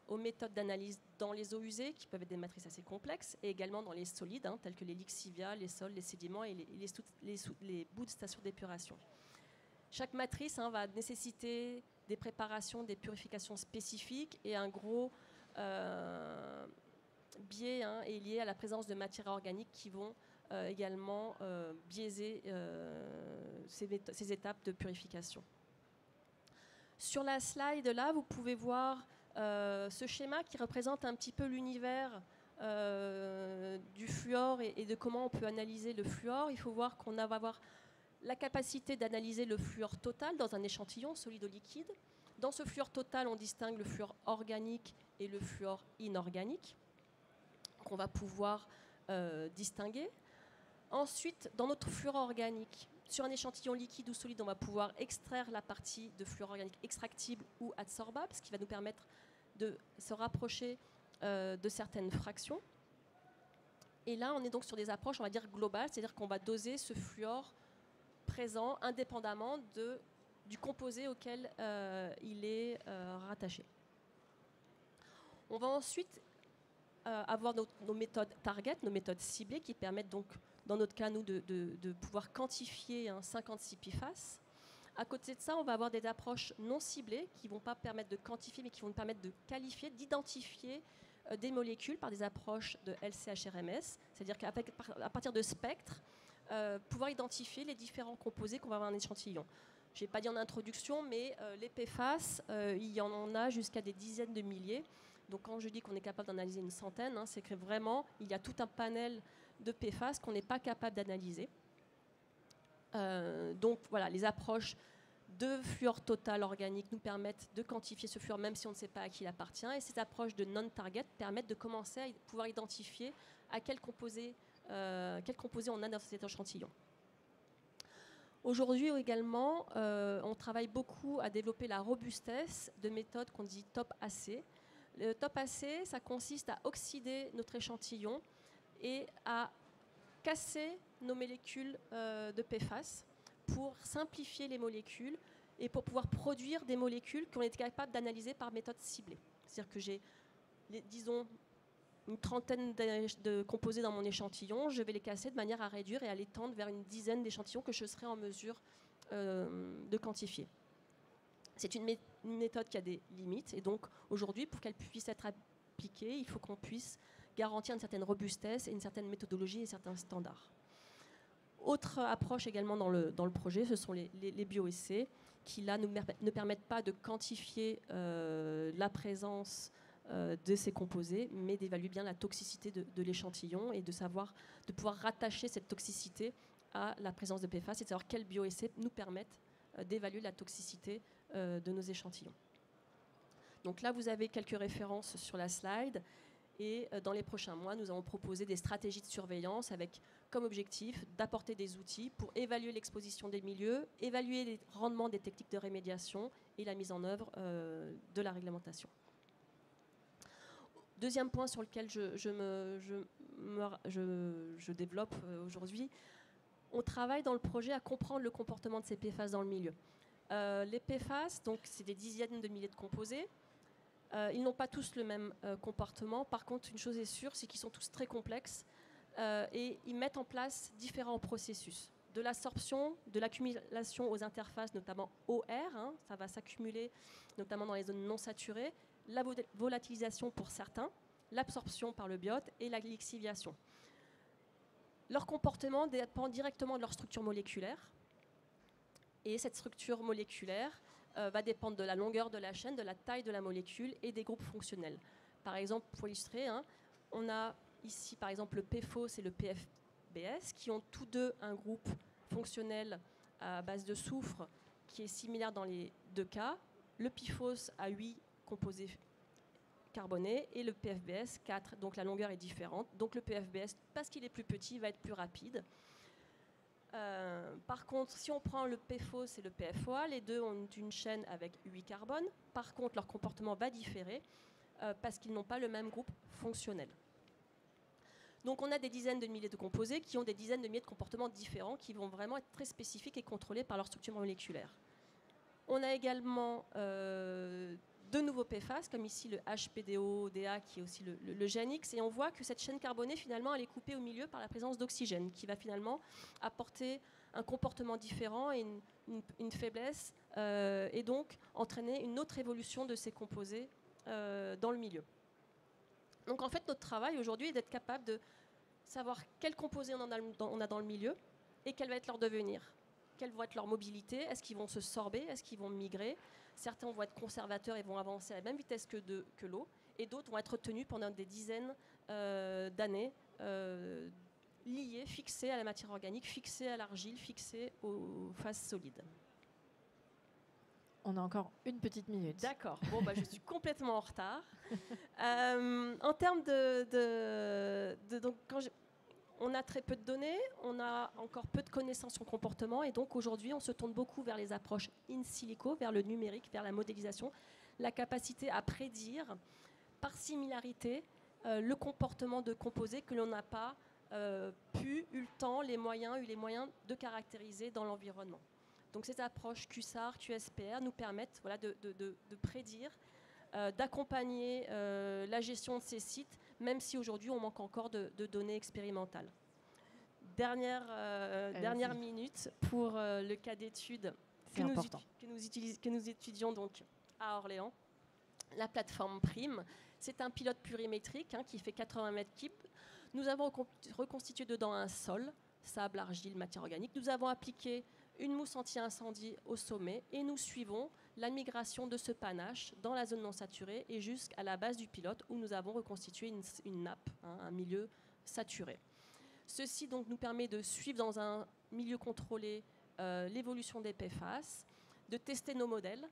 aux méthodes d'analyse dans les eaux usées, qui peuvent être des matrices assez complexes, et également dans les solides, tels que les lixivia, les sols, les sédiments et les bouts de stations d'épuration. Chaque matrice va nécessiter des préparations, des purifications spécifiques, et un gros biais est lié à la présence de matières organiques qui vont également biaiser ces étapes de purification. Sur la slide, là, vous pouvez voir ce schéma qui représente un petit peu l'univers du fluor et de comment on peut analyser le fluor. Il faut voir qu'on va avoir la capacité d'analyser le fluor total dans un échantillon solide ou liquide. Dans ce fluor total, on distingue le fluor organique et le fluor inorganique, qu'on va pouvoir distinguer. Ensuite, dans notre fluor organique, sur un échantillon liquide ou solide, on va pouvoir extraire la partie de fluor organique extractible ou adsorbable, ce qui va nous permettre de se rapprocher de certaines fractions. Et là, on est donc sur des approches, on va dire, globales, c'est-à-dire qu'on va doser ce fluor présent indépendamment du composé auquel il est rattaché. On va ensuite avoir nos méthodes target, nos méthodes ciblées, qui permettent donc, dans notre cas, nous, de pouvoir quantifier 56 PFAS. À côté de ça, on va avoir des approches non ciblées qui ne vont pas permettre de quantifier, mais qui vont nous permettre de qualifier, d'identifier des molécules par des approches de LCHRMS, c'est-à-dire qu'à partir de spectres, pouvoir identifier les différents composés qu'on va avoir dans un échantillon. Je n'ai pas dit en introduction, mais les PFAS, il y en a jusqu'à des dizaines de milliers. Donc quand je dis qu'on est capable d'analyser une centaine, c'est que vraiment, il y a tout un panel de PFAS qu'on n'est pas capable d'analyser. Donc voilà, les approches de fluor total organique nous permettent de quantifier ce fluor même si on ne sait pas à qui il appartient. Et ces approches de non-target permettent de commencer à pouvoir identifier à quel composé on a dans cet échantillon. Aujourd'hui également, on travaille beaucoup à développer la robustesse de méthodes qu'on dit top-AC. Le top-AC, ça consiste à oxyder notre échantillon et à casser nos molécules de PFAS pour simplifier les molécules et pour pouvoir produire des molécules qu'on est capable d'analyser par méthode ciblée. C'est-à-dire que j'ai, disons, une trentaine de composés dans mon échantillon, je vais les casser de manière à réduire et à les tendre vers une dizaine d'échantillons que je serai en mesure de quantifier. C'est une méthode qui a des limites et donc aujourd'hui, pour qu'elle puisse être appliquée, il faut qu'on puisse garantir une certaine robustesse et une certaine méthodologie et certains standards. Autre approche également dans le projet, ce sont les bioessais qui là ne permettent pas de quantifier la présence de ces composés, mais d'évaluer bien la toxicité de l'échantillon et de pouvoir rattacher cette toxicité à la présence de PFAS et de savoir quels bioessais nous permettent d'évaluer la toxicité de nos échantillons. Donc là, vous avez quelques références sur la slide. Et dans les prochains mois, nous allons proposer des stratégies de surveillance avec comme objectif d'apporter des outils pour évaluer l'exposition des milieux, évaluer les rendements des techniques de rémédiation et la mise en œuvre de la réglementation. Deuxième point sur lequel je développe aujourd'hui, on travaille dans le projet à comprendre le comportement de ces PFAS dans le milieu. Les PFAS, donc c'est des dizaines de milliers de composés. Ils n'ont pas tous le même comportement. Par contre, une chose est sûre, c'est qu'ils sont tous très complexes et ils mettent en place différents processus. De l'absorption, de l'accumulation aux interfaces, notamment OR, ça va s'accumuler notamment dans les zones non saturées, la volatilisation pour certains, l'absorption par le biote et la lixiviation. Leur comportement dépend directement de leur structure moléculaire. Et cette structure moléculaire va dépendre de la longueur de la chaîne, de la taille de la molécule et des groupes fonctionnels. Par exemple, pour illustrer, on a ici par exemple le PFOS et le PFBS qui ont tous deux un groupe fonctionnel à base de soufre qui est similaire dans les deux cas. Le PFOS a 8 composés carbonés et le PFBS 4, donc la longueur est différente. Donc le PFBS, parce qu'il est plus petit, va être plus rapide. Par contre, si on prend le PFOS et le PFOA, les deux ont une chaîne avec 8 carbones. Par contre, leur comportement va différer parce qu'ils n'ont pas le même groupe fonctionnel. Donc on a des dizaines de milliers de composés qui ont des dizaines de milliers de comportements différents qui vont vraiment être très spécifiques et contrôlés par leur structure moléculaire. On a également de nouveaux PFAS, comme ici le HPDO-DA qui est aussi le GNX, et on voit que cette chaîne carbonée, finalement, elle est coupée au milieu par la présence d'oxygène, qui va finalement apporter un comportement différent et une faiblesse, et donc entraîner une autre évolution de ces composés dans le milieu. Donc en fait, notre travail aujourd'hui est d'être capable de savoir quels composés on a dans le milieu et quel va être leur devenir. Quelle va être leur mobilité? Est-ce qu'ils vont se sorber? Est-ce qu'ils vont migrer? Certains vont être conservateurs et vont avancer à la même vitesse que l'eau, et d'autres vont être retenus pendant des dizaines d'années, liés, fixés à la matière organique, fixés à l'argile, fixés aux phases solides. On a encore une petite minute. D'accord. Bon, je suis complètement en retard. En termes donc, on a très peu de données, on a encore peu de connaissances sur le comportement et donc aujourd'hui on se tourne beaucoup vers les approches in silico, vers le numérique, vers la modélisation, la capacité à prédire par similarité le comportement de composés que l'on n'a pas eu le temps, eu les moyens de caractériser dans l'environnement. Donc ces approches QSAR, QSPR nous permettent de prédire, d'accompagner la gestion de ces sites, même si aujourd'hui on manque encore de données expérimentales. Dernière minute pour le cas d'étude que nous étudions donc à Orléans. La plateforme PRIME, c'est un pilote plurimétrique qui fait 80 mètres cubes. Nous avons reconstitué dedans un sol, sable, argile, matière organique. Nous avons appliqué une mousse anti-incendie au sommet et nous suivons la migration de ce panache dans la zone non saturée et jusqu'à la base du pilote où nous avons reconstitué une nappe, un milieu saturé. Ceci donc nous permet de suivre dans un milieu contrôlé l'évolution des PFAS, de tester nos modèles,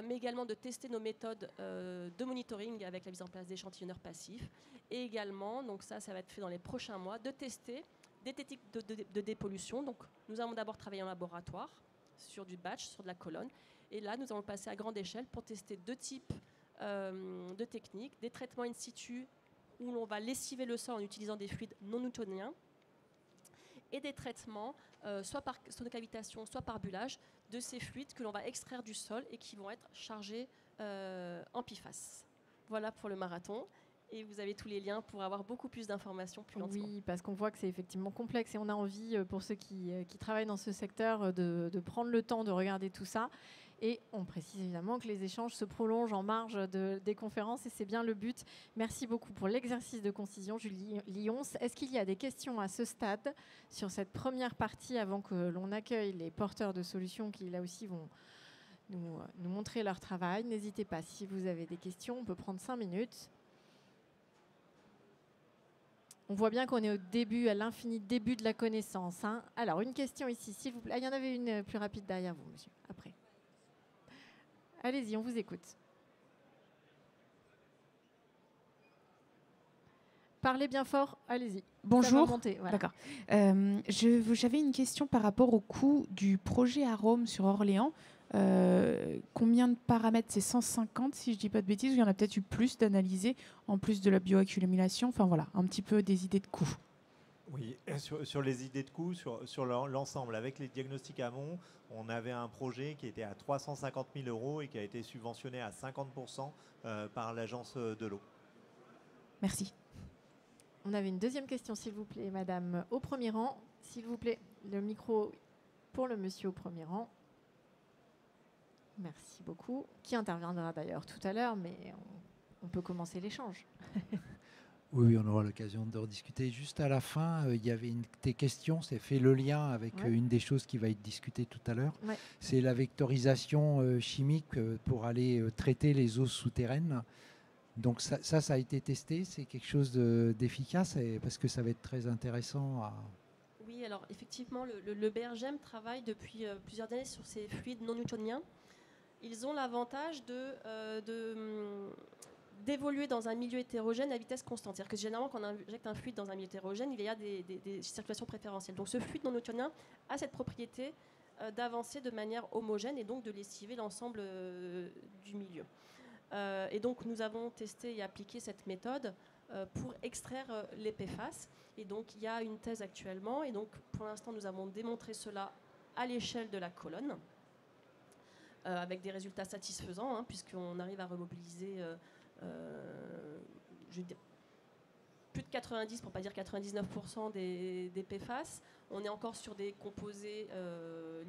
mais également de tester nos méthodes de monitoring avec la mise en place d'échantillonneurs passifs, et également, donc ça va être fait dans les prochains mois, de tester des techniques de dépollution. Donc nous allons d'abord travailler en laboratoire sur du batch, sur de la colonne, et là nous allons passer à grande échelle pour tester 2 types de techniques, des traitements in situ où l'on va lessiver le sol en utilisant des fluides non newtoniens, et des traitements, soit par sonocavitation, soit par bullage, de ces fluides que l'on va extraire du sol et qui vont être chargés en PFAS. Voilà pour le marathon. Et vous avez tous les liens pour avoir beaucoup plus d'informations plus lentement. Oui, parce qu'on voit que c'est effectivement complexe et on a envie, pour ceux qui travaillent dans ce secteur, de prendre le temps de regarder tout ça. Et on précise évidemment que les échanges se prolongent en marge des conférences et c'est bien le but. Merci beaucoup pour l'exercice de concision, Julie Lyons. Est-ce qu'il y a des questions à ce stade sur cette première partie avant que l'on accueille les porteurs de solutions qui là aussi vont nous montrer leur travail? N'hésitez pas, si vous avez des questions, on peut prendre 5 minutes. On voit bien qu'on est au début, à l'infini début de la connaissance. Alors, une question ici, s'il vous plaît. Ah, il y en avait une plus rapide derrière vous, monsieur, après. Allez-y, on vous écoute. Parlez bien fort, allez-y. Bonjour. Voilà. D'accord. J'avais une question par rapport au coût du projet Arome sur Orléans. Combien de paramètres? C'est 150 si je ne dis pas de bêtises, ou il y en a peut-être eu plus d'analysés en plus de la bioaccumulation. Enfin voilà, un petit peu des idées de coûts. Oui, sur les idées de coûts, sur l'ensemble, avec les diagnostics amont, on avait un projet qui était à 350 000 € et qui a été subventionné à 50% par l'agence de l'eau. Merci. On avait une deuxième question, s'il vous plaît, madame, au premier rang. S'il vous plaît, le micro pour le monsieur au premier rang. Merci beaucoup. Qui interviendra d'ailleurs tout à l'heure, mais on peut commencer l'échange. Oui, on aura l'occasion de rediscuter. Juste à la fin, il y avait une des questions, c'est fait le lien avec une des choses qui va être discutée tout à l'heure. Ouais. C'est la vectorisation chimique pour aller traiter les eaux souterraines. Donc ça a été testé, c'est quelque chose d'efficace parce que ça va être très intéressant à... Oui, alors effectivement, le BRGM travaille depuis plusieurs années sur ces fluides non newtoniens. Ils ont l'avantage d'évoluer dans un milieu hétérogène à vitesse constante. C'est-à-dire que généralement, quand on injecte un fluide dans un milieu hétérogène, il y a des circulations préférentielles. Donc ce fluide non newtonien a cette propriété d'avancer de manière homogène et donc de lessiver l'ensemble du milieu. Et donc nous avons testé et appliqué cette méthode pour extraire les PFAS. Et donc il y a une thèse actuellement. Et donc pour l'instant, nous avons démontré cela à l'échelle de la colonne. Avec des résultats satisfaisants, puisqu'on arrive à remobiliser plus de 90, pour ne pas dire 99% des PFAS. On est encore sur des composés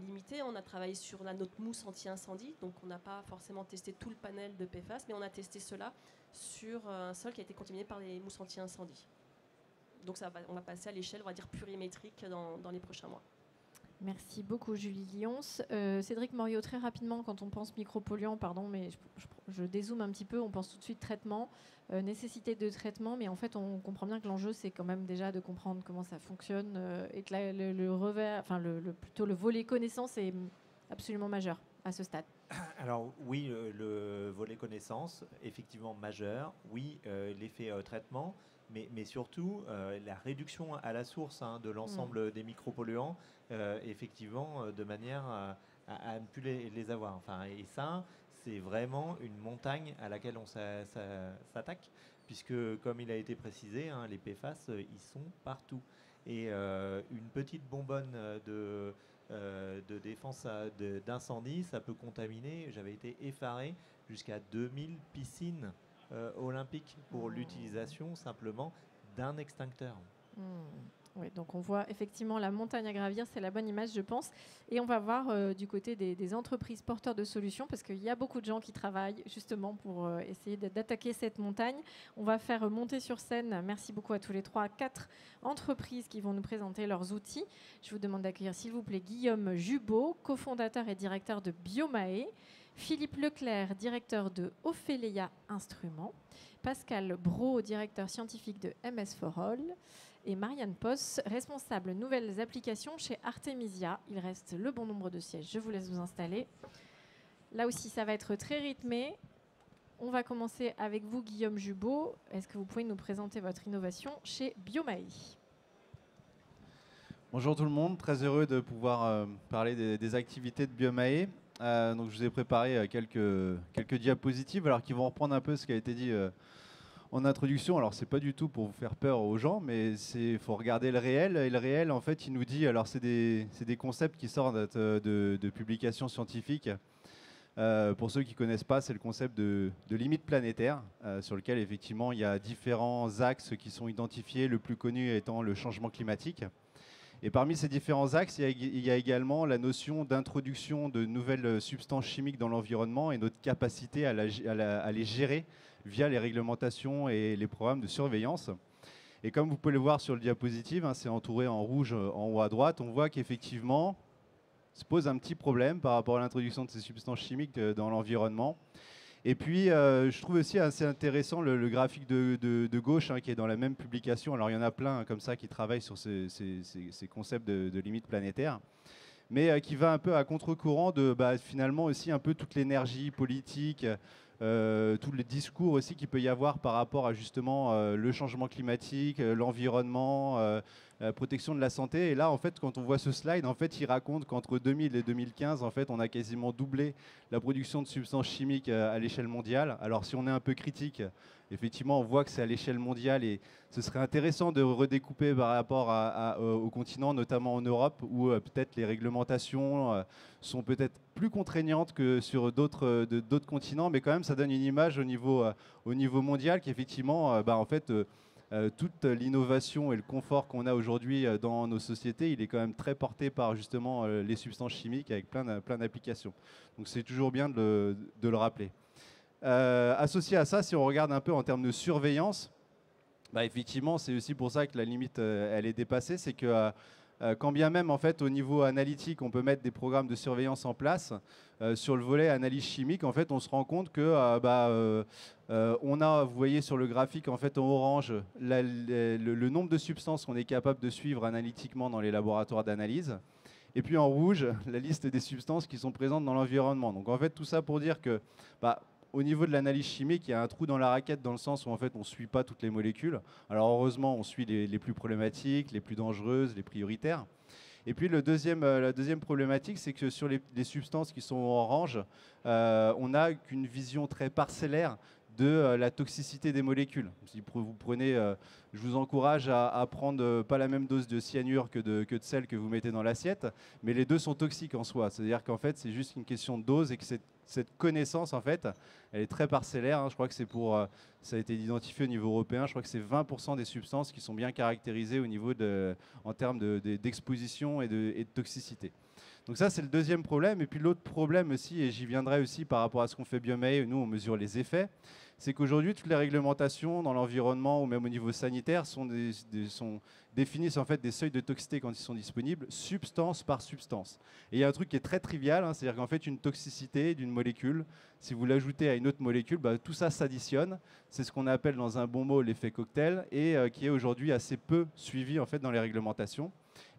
limités. On a travaillé sur notre mousse anti-incendie, donc on n'a pas forcément testé tout le panel de PFAS, mais on a testé cela sur un sol qui a été contaminé par les mousses anti-incendie. Donc on va passer à l'échelle, on va dire, plurimétrique dans les prochains mois. Merci beaucoup, Julie Lyons. Cédric Morio, très rapidement, quand on pense micropolluant, pardon, mais je dézoome un petit peu, on pense tout de suite traitement, nécessité de traitement, mais en fait, on comprend bien que l'enjeu, c'est quand même déjà de comprendre comment ça fonctionne et que plutôt le volet connaissance est absolument majeur à ce stade. Alors oui, le volet connaissance, effectivement majeur. Oui, l'effet traitement. Mais surtout, la réduction à la source de l'ensemble des micropolluants, effectivement, de manière à ne plus les avoir. Enfin, et ça, c'est vraiment une montagne à laquelle on s'attaque, puisque, comme il a été précisé, les PFAS, ils sont partout. Et une petite bonbonne de défense d'incendie, ça peut contaminer, j'avais été effaré, jusqu'à 2000 piscines olympiques pour l'utilisation simplement d'un extincteur. Oui, donc on voit effectivement la montagne à gravir, c'est la bonne image, je pense. Et on va voir du côté des entreprises porteurs de solutions, parce qu'il y a beaucoup de gens qui travaillent justement pour essayer d'attaquer cette montagne. On va faire monter sur scène, merci beaucoup à tous les 4 entreprises qui vont nous présenter leurs outils. Je vous demande d'accueillir s'il vous plaît Guillaume Jubot, cofondateur et directeur de Biomae, Philippe Leclerc, directeur de Ophélia Instruments, Pascal Brault, directeur scientifique de MS4All, et Marianne Poss, responsable nouvelles applications chez Artemisia. Il reste le bon nombre de sièges. Je vous laisse vous installer. Là aussi, ça va être très rythmé. On va commencer avec vous, Guillaume Jubot. Est-ce que vous pouvez nous présenter votre innovation chez Biomae? Bonjour tout le monde, très heureux de pouvoir parler des activités de Biomae. Donc je vous ai préparé quelques diapositives alors qui vont reprendre un peu ce qui a été dit en introduction. Alors c'est pas du tout pour vous faire peur aux gens, mais il faut regarder le réel. Et le réel, en fait, il nous dit, alors c'est des concepts qui sortent de publications scientifiques. Pour ceux qui ne connaissent pas, c'est le concept de limite planétaire, sur lequel effectivement il y a différents axes qui sont identifiés, le plus connu étant le changement climatique. Et parmi ces différents axes, il y a également la notion d'introduction de nouvelles substances chimiques dans l'environnement et notre capacité à les gérer via les réglementations et les programmes de surveillance. Et comme vous pouvez le voir sur le diapositive, c'est entouré en rouge en haut à droite, on voit qu'effectivement, se pose un petit problème par rapport à l'introduction de ces substances chimiques dans l'environnement. Et puis, je trouve aussi assez intéressant le graphique de gauche qui est dans la même publication. Alors, il y en a plein comme ça qui travaillent sur ces concepts de limites planétaires, mais qui va un peu à contre-courant de finalement aussi un peu toute l'énergie politique, tous les discours aussi qu'il peut y avoir par rapport à justement le changement climatique, l'environnement, la protection de la santé. Et là, en fait, quand on voit ce slide, en fait, il raconte qu'entre 2000 et 2015, en fait, on a quasiment doublé la production de substances chimiques à l'échelle mondiale. Alors, si on est un peu critique, effectivement, on voit que c'est à l'échelle mondiale et ce serait intéressant de redécouper par rapport au continent, notamment en Europe, où peut-être les réglementations sont peut-être plus contraignantes que sur d'autres continents, mais quand même, ça donne une image au niveau mondial qu'effectivement, en fait, toute l'innovation et le confort qu'on a aujourd'hui dans nos sociétés, il est quand même très porté par justement les substances chimiques avec plein d'applications. Donc c'est toujours bien de le rappeler. Associé à ça, si on regarde un peu en termes de surveillance, effectivement, c'est aussi pour ça que la limite elle est dépassée, c'est que quand bien même en fait au niveau analytique on peut mettre des programmes de surveillance en place, sur le volet analyse chimique en fait on se rend compte que on a, vous voyez sur le graphique en fait en orange le nombre de substances qu'on est capable de suivre analytiquement dans les laboratoires d'analyse, et puis en rouge la liste des substances qui sont présentes dans l'environnement. Donc en fait tout ça pour dire que au niveau de l'analyse chimique, il y a un trou dans la raquette dans le sens où en fait on ne suit pas toutes les molécules. Alors heureusement, on suit les plus problématiques, les plus dangereuses, les prioritaires. Et puis la deuxième problématique, c'est que sur les substances qui sont orange, on n'a qu'une vision très parcellaire de la toxicité des molécules. Si vous prenez, je vous encourage à prendre pas la même dose de cyanure que de sel que vous mettez dans l'assiette, mais les deux sont toxiques en soi. C'est-à-dire qu'en fait, c'est juste une question de dose et que cette connaissance, en fait, elle est très parcellaire. Je crois que ça a été identifié au niveau européen. Je crois que c'est 20% des substances qui sont bien caractérisées au niveau en termes d'exposition et de toxicité. Donc ça, c'est le deuxième problème. Et puis l'autre problème aussi, et j'y viendrai aussi par rapport à ce qu'on fait Biomae, nous, on mesure les effets, c'est qu'aujourd'hui, toutes les réglementations dans l'environnement ou même au niveau sanitaire définissent en fait des seuils de toxicité quand ils sont disponibles, substance par substance. Et il y a un truc qui est très trivial, c'est-à-dire qu'en fait, une toxicité d'une molécule, si vous l'ajoutez à une autre molécule, tout ça s'additionne. C'est ce qu'on appelle dans un bon mot l'effet cocktail et qui est aujourd'hui assez peu suivi en fait dans les réglementations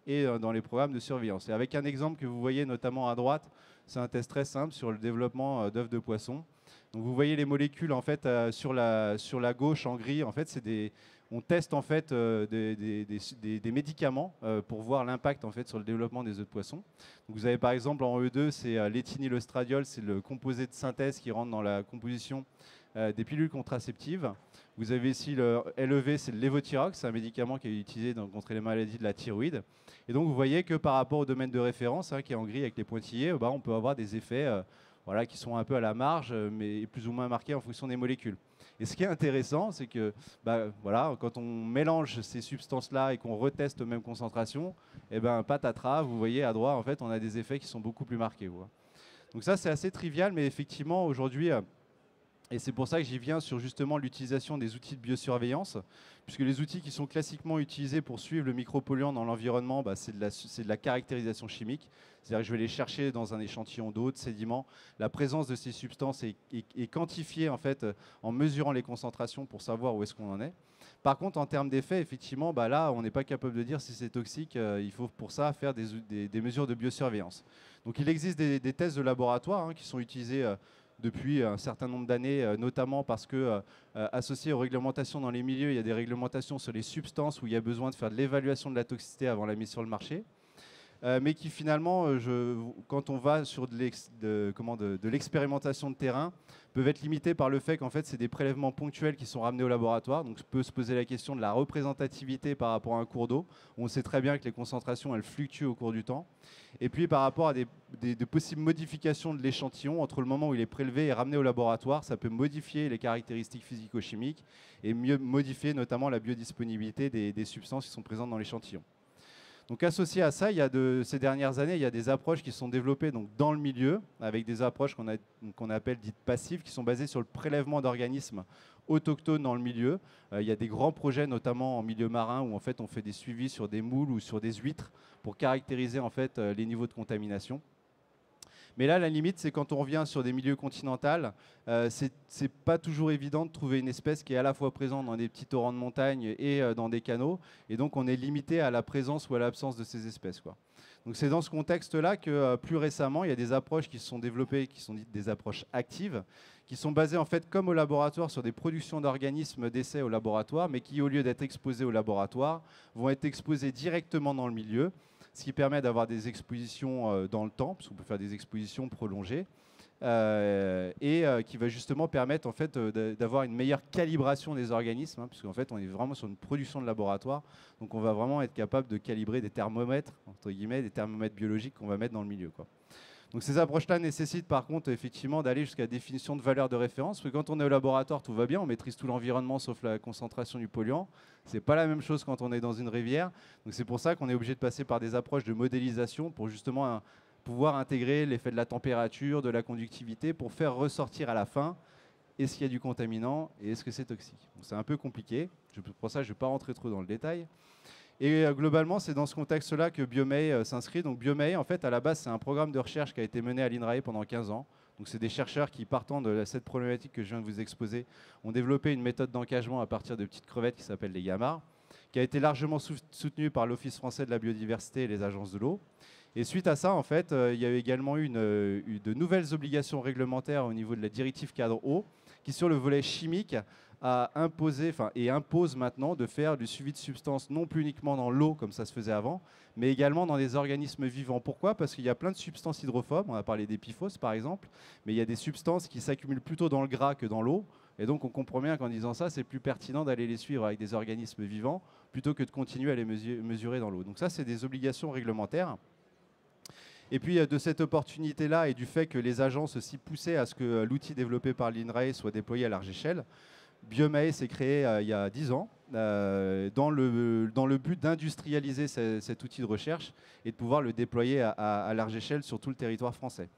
et dans les programmes de surveillance. Et avec un exemple que vous voyez notamment à droite, c'est un test très simple sur le développement d'œufs de poisson. Donc vous voyez les molécules en fait sur la gauche en gris. En fait, on teste en fait des médicaments pour voir l'impact en fait sur le développement des œufs de poisson. Donc vous avez par exemple en E2, c'est l'éthénylestradiol, c'est le composé de synthèse qui rentre dans la composition des pilules contraceptives. Vous avez ici le LEV, c'est le lévothyrox, c'est un médicament qui est utilisé contre les maladies de la thyroïde. Et donc vous voyez que par rapport au domaine de référence, qui est en gris avec les pointillés, on peut avoir des effets qui sont un peu à la marge, mais plus ou moins marqués en fonction des molécules. Et ce qui est intéressant, c'est que quand on mélange ces substances-là et qu'on reteste aux mêmes concentrations, patatras, vous voyez à droite, en fait, on a des effets qui sont beaucoup plus marqués. Donc ça, c'est assez trivial, mais effectivement, aujourd'hui, et c'est pour ça que j'y viens sur justement l'utilisation des outils de biosurveillance, puisque les outils qui sont classiquement utilisés pour suivre le micropolluant dans l'environnement, c'est de la caractérisation chimique. C'est-à-dire que je vais aller chercher dans un échantillon d'eau, de sédiments, la présence de ces substances est quantifiée en fait en mesurant les concentrations pour savoir où est-ce qu'on en est. Par contre, en termes d'effets, effectivement, là, on n'est pas capable de dire si c'est toxique. Il faut pour ça faire des mesures de biosurveillance. Donc il existe des tests de laboratoire qui sont utilisés depuis un certain nombre d'années, notamment parce que, associé aux réglementations dans les milieux, il y a des réglementations sur les substances où il y a besoin de faire de l'évaluation de la toxicité avant la mise sur le marché. Mais qui finalement, quand on va sur de l'expérimentation de terrain, peuvent être limités par le fait qu'en fait, c'est des prélèvements ponctuels qui sont ramenés au laboratoire. Donc, on peut se poser la question de la représentativité par rapport à un cours d'eau. On sait très bien que les concentrations, elles fluctuent au cours du temps. Et puis, par rapport à des possibles modifications de l'échantillon, entre le moment où il est prélevé et ramené au laboratoire, ça peut modifier les caractéristiques physico-chimiques et mieux modifier notamment la biodisponibilité des substances qui sont présentes dans l'échantillon. Donc associé à ça, ces dernières années, il y a des approches qui sont développées donc, dans le milieu, avec des approches qu'on appelle dites passives, qui sont basées sur le prélèvement d'organismes autochtones dans le milieu. Il y a des grands projets, notamment en milieu marin, où en fait, on fait des suivis sur des moules ou sur des huîtres pour caractériser en fait, les niveaux de contamination. Mais là, la limite, c'est quand on revient sur des milieux continentaux, c'est pas toujours évident de trouver une espèce qui est à la fois présente dans des petits torrents de montagne et dans des canaux. Et donc, on est limité à la présence ou à l'absence de ces espèces, Donc, c'est dans ce contexte-là que plus récemment, il y a des approches qui se sont développées, qui sont dites des approches actives, qui sont basées en fait comme au laboratoire sur des productions d'organismes d'essai au laboratoire, mais qui, au lieu d'être exposés au laboratoire, vont être exposés directement dans le milieu, ce qui permet d'avoir des expositions dans le temps, parce qu'on peut faire des expositions prolongées, et qui va justement permettre en fait, d'avoir une meilleure calibration des organismes, puisqu'en fait on est vraiment sur une production de laboratoire, donc on va vraiment être capable de calibrer des thermomètres, entre guillemets, des thermomètres biologiques qu'on va mettre dans le milieu. Donc ces approches-là nécessitent par contre effectivement d'aller jusqu'à la définition de valeurs de référence, parce que quand on est au laboratoire, tout va bien, on maîtrise tout l'environnement sauf la concentration du polluant. C'est pas la même chose quand on est dans une rivière. Donc c'est pour ça qu'on est obligé de passer par des approches de modélisation pour justement pouvoir intégrer l'effet de la température, de la conductivité, pour faire ressortir à la fin est-ce qu'il y a du contaminant et est-ce que c'est toxique. C'est un peu compliqué, pour ça je ne vais pas rentrer trop dans le détail. Et globalement, c'est dans ce contexte-là que BioMAE s'inscrit. Donc BioMAE, en fait, à la base, c'est un programme de recherche qui a été mené à l'INRAE pendant 15 ans. Donc c'est des chercheurs qui, partant de cette problématique que je viens de vous exposer, ont développé une méthode d'encagement à partir de petites crevettes qui s'appelle les gamars, qui a été largement soutenue par l'Office français de la biodiversité et les agences de l'eau. Et suite à ça, en fait, il y a eu également eu de nouvelles obligations réglementaires au niveau de la directive cadre eau, qui sur le volet chimique a imposé, et impose maintenant de faire du suivi de substances non plus uniquement dans l'eau comme ça se faisait avant, mais également dans des organismes vivants. Pourquoi ? Parce qu'il y a plein de substances hydrophobes, on a parlé des PFOS par exemple, mais il y a des substances qui s'accumulent plutôt dans le gras que dans l'eau. Et donc on comprend bien qu'en disant ça, c'est plus pertinent d'aller les suivre avec des organismes vivants plutôt que de continuer à les mesurer dans l'eau. Donc ça, c'est des obligations réglementaires. Et puis de cette opportunité-là et du fait que les agences s'y poussaient à ce que l'outil développé par l'INRAE soit déployé à large échelle, BioMAE s'est créé il y a 10 ans dans le but d'industrialiser cet outil de recherche et de pouvoir le déployer à large échelle sur tout le territoire français.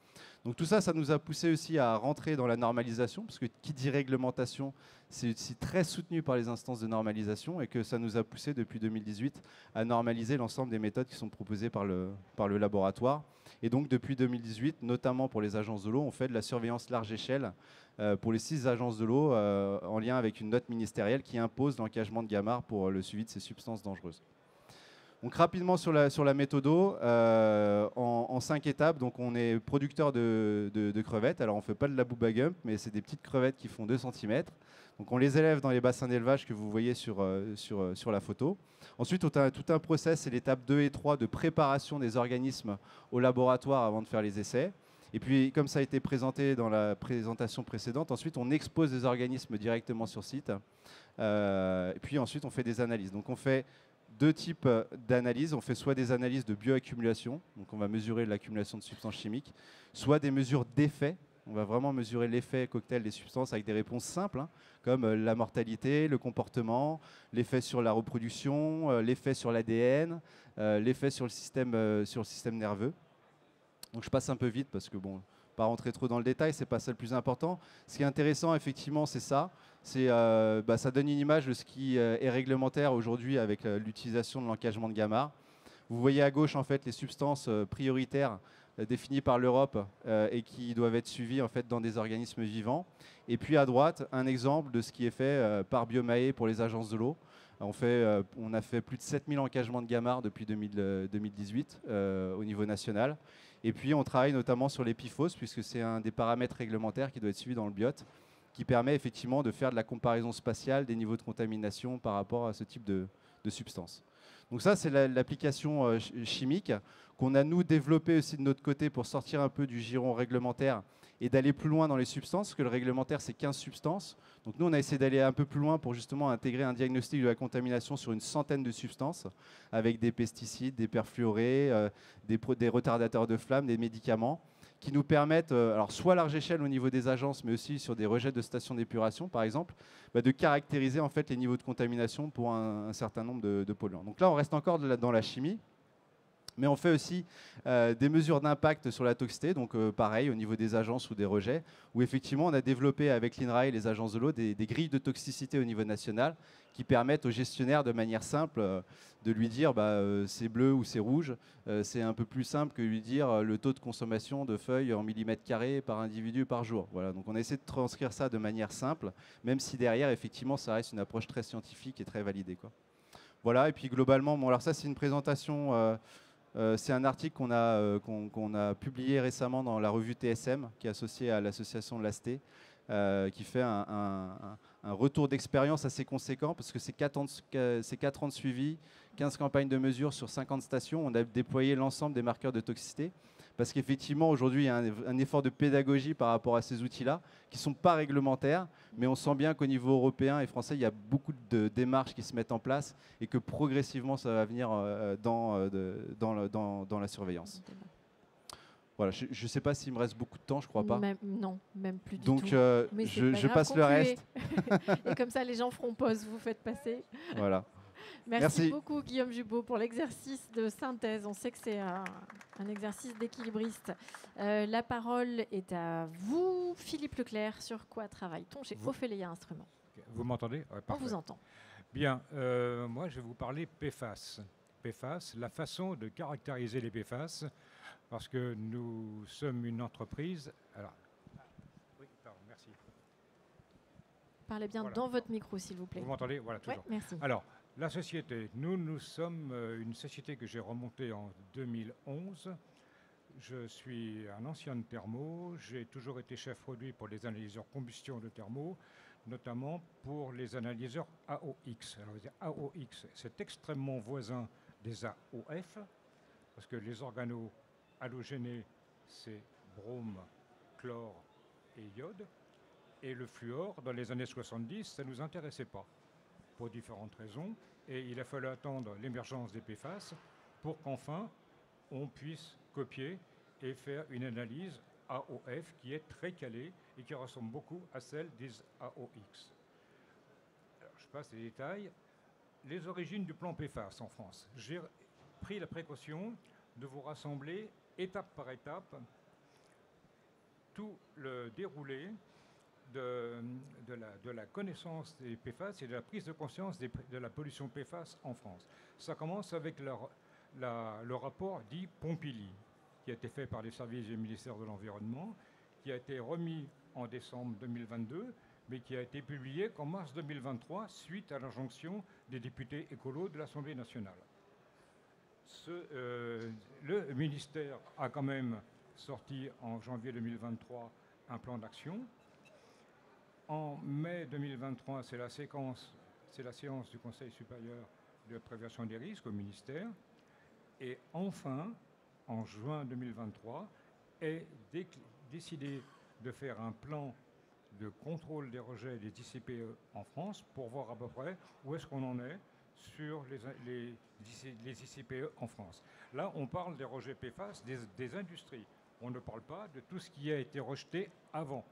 Donc tout ça, ça nous a poussé aussi à rentrer dans la normalisation, parce que qui dit réglementation, c'est aussi très soutenu par les instances de normalisation et que ça nous a poussé depuis 2018 à normaliser l'ensemble des méthodes qui sont proposées par le laboratoire. Et donc depuis 2018, notamment pour les agences de l'eau, on fait de la surveillance large échelle pour les 6 agences de l'eau en lien avec une note ministérielle qui impose l'encagement de gamars pour le suivi de ces substances dangereuses. Donc rapidement sur la méthodo, en 5 étapes, donc on est producteur de crevettes. Alors on ne fait pas de la booba gump, mais c'est des petites crevettes qui font 2 cm. Donc on les élève dans les bassins d'élevage que vous voyez sur la photo. Ensuite, on a tout un process, c'est l'étape 2 et 3 de préparation des organismes au laboratoire avant de faire les essais. Et puis, comme ça a été présenté dans la présentation précédente, ensuite, on expose des organismes directement sur site. Et puis ensuite, on fait des analyses. Donc, on fait 2 types d'analyses. On fait soit des analyses de bioaccumulation, donc on va mesurer l'accumulation de substances chimiques, soit des mesures d'effet. On va vraiment mesurer l'effet cocktail des substances avec des réponses simples, hein, comme la mortalité, le comportement, l'effet sur la reproduction, l'effet sur l'ADN, l'effet sur le système nerveux. Donc je passe un peu vite parce que, bon, pas rentrer trop dans le détail, c'est pas ça le plus important. Ce qui est intéressant, effectivement, c'est ça. Ça donne une image de ce qui est réglementaire aujourd'hui avec l'utilisation de l'encagement de gamma. Vous voyez à gauche, en fait, les substances prioritaires définies par l'Europe et qui doivent être suivies en fait, dans des organismes vivants. Et puis à droite, un exemple de ce qui est fait par Biomae pour les agences de l'eau. On a fait plus de 7000 engagements de gamma depuis 2018 au niveau national. Et puis on travaille notamment sur les PFOS, puisque c'est un des paramètres réglementaires qui doit être suivi dans le biote, qui permet effectivement de faire de la comparaison spatiale des niveaux de contamination par rapport à ce type de substances. Donc ça, c'est l'application chimique qu'on a, nous, développée aussi de notre côté pour sortir un peu du giron réglementaire et d'aller plus loin dans les substances, parce que le réglementaire, c'est 15 substances. Donc nous, on a essayé d'aller un peu plus loin pour justement intégrer un diagnostic de la contamination sur une centaine de substances, avec des pesticides, des perfluorés, des retardateurs de flammes, des médicaments, qui nous permettent, alors soit à large échelle au niveau des agences, mais aussi sur des rejets de stations d'épuration, par exemple, de caractériser en fait les niveaux de contamination pour un certain nombre de polluants. Donc là, on reste encore dans la chimie, mais on fait aussi des mesures d'impact sur la toxicité, donc pareil au niveau des agences ou des rejets, où effectivement on a développé avec l'INRAE et les agences de l'eau des grilles de toxicité au niveau national qui permettent aux gestionnaires de manière simple de lui dire c'est bleu ou c'est rouge. C'est un peu plus simple que lui dire le taux de consommation de feuilles en millimètres carrés par individu par jour. Voilà, donc on a essayé de transcrire ça de manière simple, même si derrière effectivement ça reste une approche très scientifique et très validée, quoi. Voilà, et puis globalement, bon, alors ça c'est une présentation... c'est un article qu'on a publié récemment dans la revue TSM, qui est associée à l'association de l'AST, qui fait un retour d'expérience assez conséquent, parce que c'est 4 ans de suivi, 15 campagnes de mesure sur 50 stations. On a déployé l'ensemble des marqueurs de toxicité, parce qu'effectivement, aujourd'hui, il y a un effort de pédagogie par rapport à ces outils-là, qui ne sont pas réglementaires, mais on sent bien qu'au niveau européen et français, il y a beaucoup de démarches qui se mettent en place et que progressivement, ça va venir dans la surveillance. Voilà, je ne sais pas s'il me reste beaucoup de temps, je crois pas. Non, même plus du tout. Donc, je passe le reste. Et comme ça, les gens feront pause, vous faites passer. Voilà. Merci beaucoup, Guillaume Jubot, pour l'exercice de synthèse. On sait que c'est un exercice d'équilibriste. La parole est à vous, Philippe Leclerc. Sur quoi travaille-t-on chez Ophélia Instruments? Vous m'entendez? Ouais, on vous entend. Bien. Moi, je vais vous parler PFAS. PFAS, la façon de caractériser les PFAS, parce que nous sommes une entreprise... Alors, oui, pardon, merci. Parlez bien dans votre micro, s'il vous plaît. Vous m'entendez? Voilà, toujours. Ouais, merci. Alors, la société, nous sommes une société que j'ai remontée en 2011. Je suis un ancien de thermo. J'ai toujours été chef produit pour les analyseurs combustion de thermo, notamment pour les analyseurs AOX. Alors, AOX, c'est extrêmement voisin des AOF, parce que les organos halogénés, c'est brome, chlore et iode. Et le fluor, dans les années 70, ça ne nous intéressait pas, pour différentes raisons. Et il a fallu attendre l'émergence des PFAS pour qu'enfin, on puisse copier et faire une analyse AOF qui est très calée et qui ressemble beaucoup à celle des AOX. Alors, je passe les détails. Les origines du plan PFAS en France. J'ai pris la précaution de vous rassembler étape par étape tout le déroulé de la connaissance des PFAS et de la prise de conscience de la pollution PFAS en France. Ça commence avec le rapport dit Pompili, qui a été fait par les services du ministère de l'Environnement, qui a été remis en décembre 2022, mais qui a été publié qu'en mars 2023, suite à l'injonction des députés écolos de l'Assemblée nationale. Le ministère a quand même sorti en janvier 2023 un plan d'action. En mai 2023, c'est la séance du Conseil supérieur de prévention des risques au ministère. Et enfin, en juin 2023, ait décidé de faire un plan de contrôle des rejets des ICPE en France pour voir à peu près où est-ce qu'on en est sur les ICPE en France. Là, on parle des rejets PFAS des industries. On ne parle pas de tout ce qui a été rejeté avant.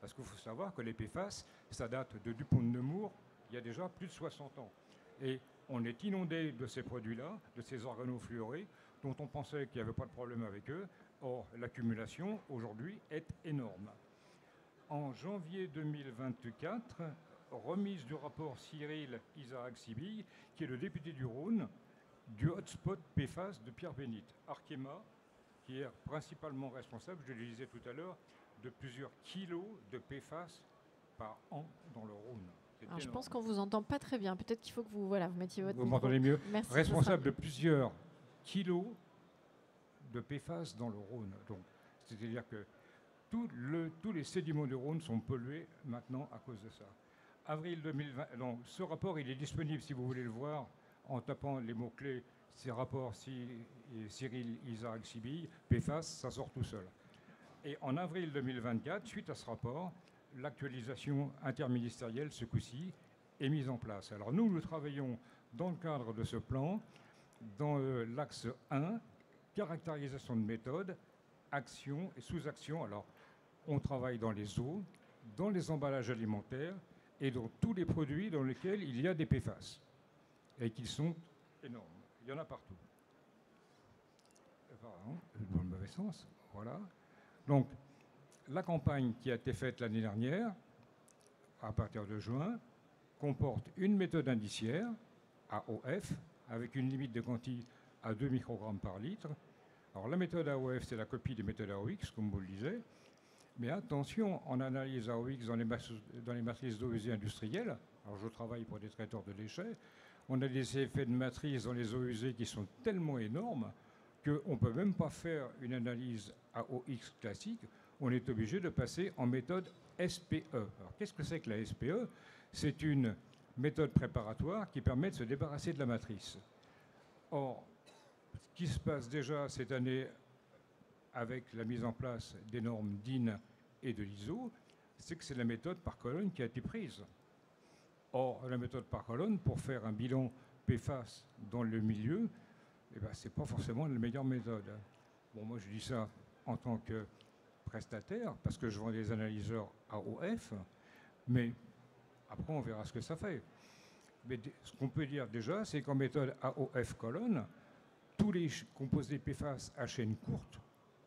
Parce qu'il faut savoir que les PFAS, ça date de Dupont de Nemours, il y a déjà plus de 60 ans. Et on est inondé de ces produits-là, de ces organofluorés, dont on pensait qu'il n'y avait pas de problème avec eux. Or, l'accumulation, aujourd'hui, est énorme. En janvier 2024, remise du rapport Cyril Isaac-Sibille, qui est le député du Rhône, du hotspot PFAS de Pierre-Bénite, Arkema, qui est principalement responsable, je le disais tout à l'heure, de plusieurs kilos de PFAS par an dans le Rhône. Alors, je pense qu'on ne vous entend pas très bien. Peut-être qu'il faut que vous mettiez votre micro. Vous m'entendez mieux? Merci. Responsable de plusieurs kilos de PFAS dans le Rhône. Donc, c'est-à-dire que tous les sédiments du Rhône sont pollués maintenant à cause de ça. Avril 2020, donc, ce rapport, il est disponible si vous voulez le voir en tapant les mots-clés, ces rapports Cyril Isaac-Sibille, PFAS, ça sort tout seul. Et en avril 2024, suite à ce rapport, l'actualisation interministérielle, ce coup-ci, est mise en place. Alors nous travaillons dans le cadre de ce plan, dans l'axe 1, caractérisation de méthode, action et sous-action. Alors, on travaille dans les eaux, dans les emballages alimentaires et dans tous les produits dans lesquels il y a des PFAS et qui sont énormes. Il y en a partout. Pardon, dans le mauvais sens. Voilà. Donc, la campagne qui a été faite l'année dernière, à partir de juin, comporte une méthode indiciaire, AOF, avec une limite de quanti à 2 microgrammes par litre. Alors, la méthode AOF, c'est la copie des méthodes AOX, comme vous le disiez. Mais attention, en analyse AOX dans les matrices d'eau usée industrielles, alors je travaille pour des traiteurs de déchets, on a des effets de matrice dans les eaux usées qui sont tellement énormes qu'on ne peut même pas faire une analyse AOX classique. On est obligé de passer en méthode SPE. Alors, qu'est-ce que c'est que la SPE? C'est une méthode préparatoire qui permet de se débarrasser de la matrice. Or, ce qui se passe déjà cette année avec la mise en place des normes DIN et de l'ISO, c'est que c'est la méthode par colonne qui a été prise. Or, la méthode par colonne, pour faire un bilan PFAS dans le milieu, eh ben, ce n'est pas forcément la meilleure méthode. Bon, moi, je dis ça en tant que prestataire, parce que je vends des analyseurs AOF, mais après, on verra ce que ça fait. Mais ce qu'on peut dire déjà, c'est qu'en méthode AOF colonne, tous les composés PFAS à chaîne courte,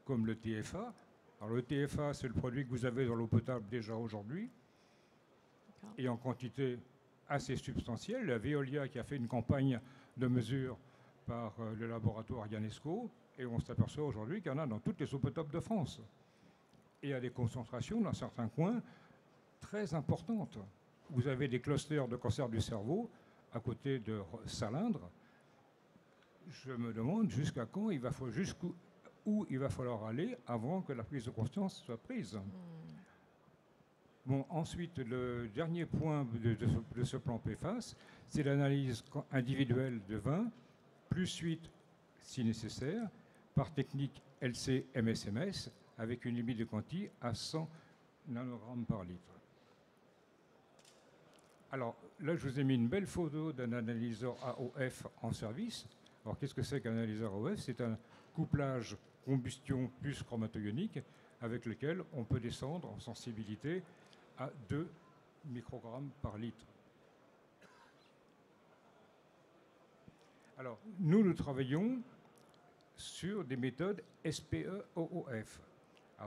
comme le TFA, alors le TFA, c'est le produit que vous avez dans l'eau potable déjà aujourd'hui, et en quantité assez substantielle. La Veolia qui a fait une campagne de mesure par le laboratoire Ianesco, et on s'aperçoit aujourd'hui qu'il y en a dans toutes les eaux potables de France. Et à des concentrations dans certains coins très importantes. Vous avez des clusters de cancer du cerveau à côté de Salindre. Je me demande jusqu'à quand où il va falloir aller avant que la prise de conscience soit prise. Bon, ensuite, le dernier point de ce plan PFAS, c'est l'analyse individuelle de 20, plus 8 si nécessaire, par technique LC-MSMS, avec une limite de quanti à 100 nanogrammes par litre. Alors là, je vous ai mis une belle photo d'un analyseur AOF en service. Alors qu'est-ce que c'est qu'un analyseur AOF? C'est un couplage combustion plus chromatogonique avec lequel on peut descendre en sensibilité à 2 microgrammes par litre. Alors, nous travaillons sur des méthodes SPE-OOF.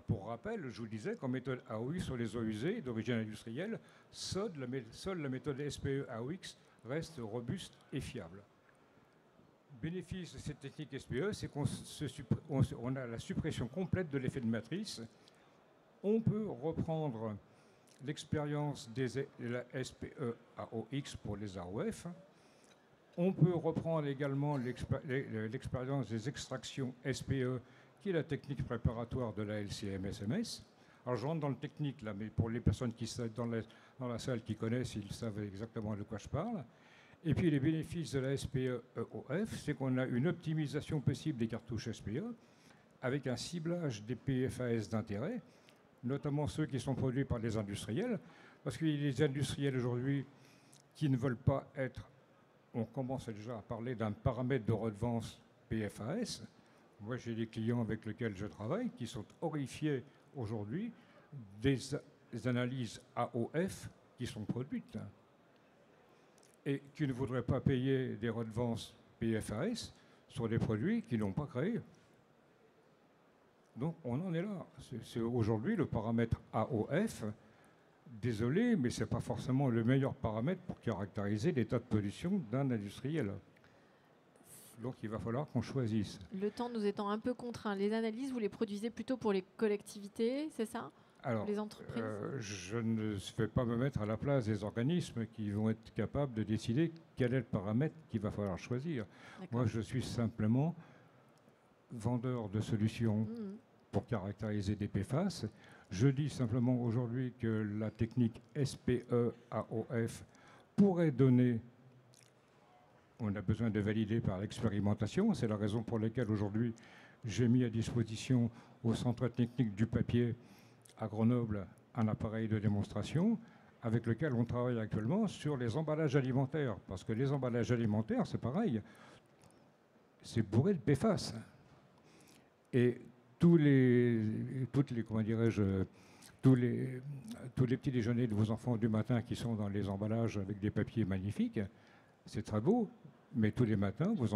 Pour rappel, je vous disais qu'en méthode AOX sur les eaux usées d'origine industrielle, seule la méthode SPE-AOX reste robuste et fiable. Le bénéfice de cette technique SPE, c'est qu'on a la suppression complète de l'effet de matrice. On peut reprendre l'expérience de la SPE-AOX pour les AOF. On peut reprendre également l'expérience des extractions SPE, qui est la technique préparatoire de la LC-MSMS. Alors je rentre dans le technique là, mais pour les personnes qui sont dans la salle qui connaissent, ils savent exactement de quoi je parle. Et puis les bénéfices de la SPE-EOF, c'est qu'on a une optimisation possible des cartouches SPE, avec un ciblage des PFAS d'intérêt, notamment ceux qui sont produits par les industriels, parce qu'il y a des industriels aujourd'hui qui ne veulent pas être, on commence déjà à parler d'un paramètre de redevance PFAS. Moi, j'ai des clients avec lesquels je travaille qui sont horrifiés aujourd'hui des analyses AOF qui sont produites et qui ne voudraient pas payer des redevances PFAS sur des produits qu'ils n'ont pas créés. Donc on en est là. C'est aujourd'hui le paramètre AOF. Désolé, mais ce n'est pas forcément le meilleur paramètre pour caractériser l'état de pollution d'un industriel. Donc il va falloir qu'on choisisse. Le temps nous étant un peu contraint, les analyses, vous les produisez plutôt pour les collectivités, c'est ça? Alors, les entreprises je ne vais pas me mettre à la place des organismes qui vont être capables de décider quel est le paramètre qu'il va falloir choisir. Moi, je suis simplement vendeur de solutions pour caractériser des PFAS. Je dis simplement aujourd'hui que la technique SPE-AOF pourrait donner, on a besoin de valider par l'expérimentation, c'est la raison pour laquelle aujourd'hui j'ai mis à disposition au Centre technique du papier à Grenoble un appareil de démonstration avec lequel on travaille actuellement sur les emballages alimentaires. Parce que les emballages alimentaires, c'est pareil, c'est bourré de PFAS. Et tous les petits déjeuners de vos enfants du matin qui sont dans les emballages avec des papiers magnifiques, c'est très beau, mais tous les matins, vos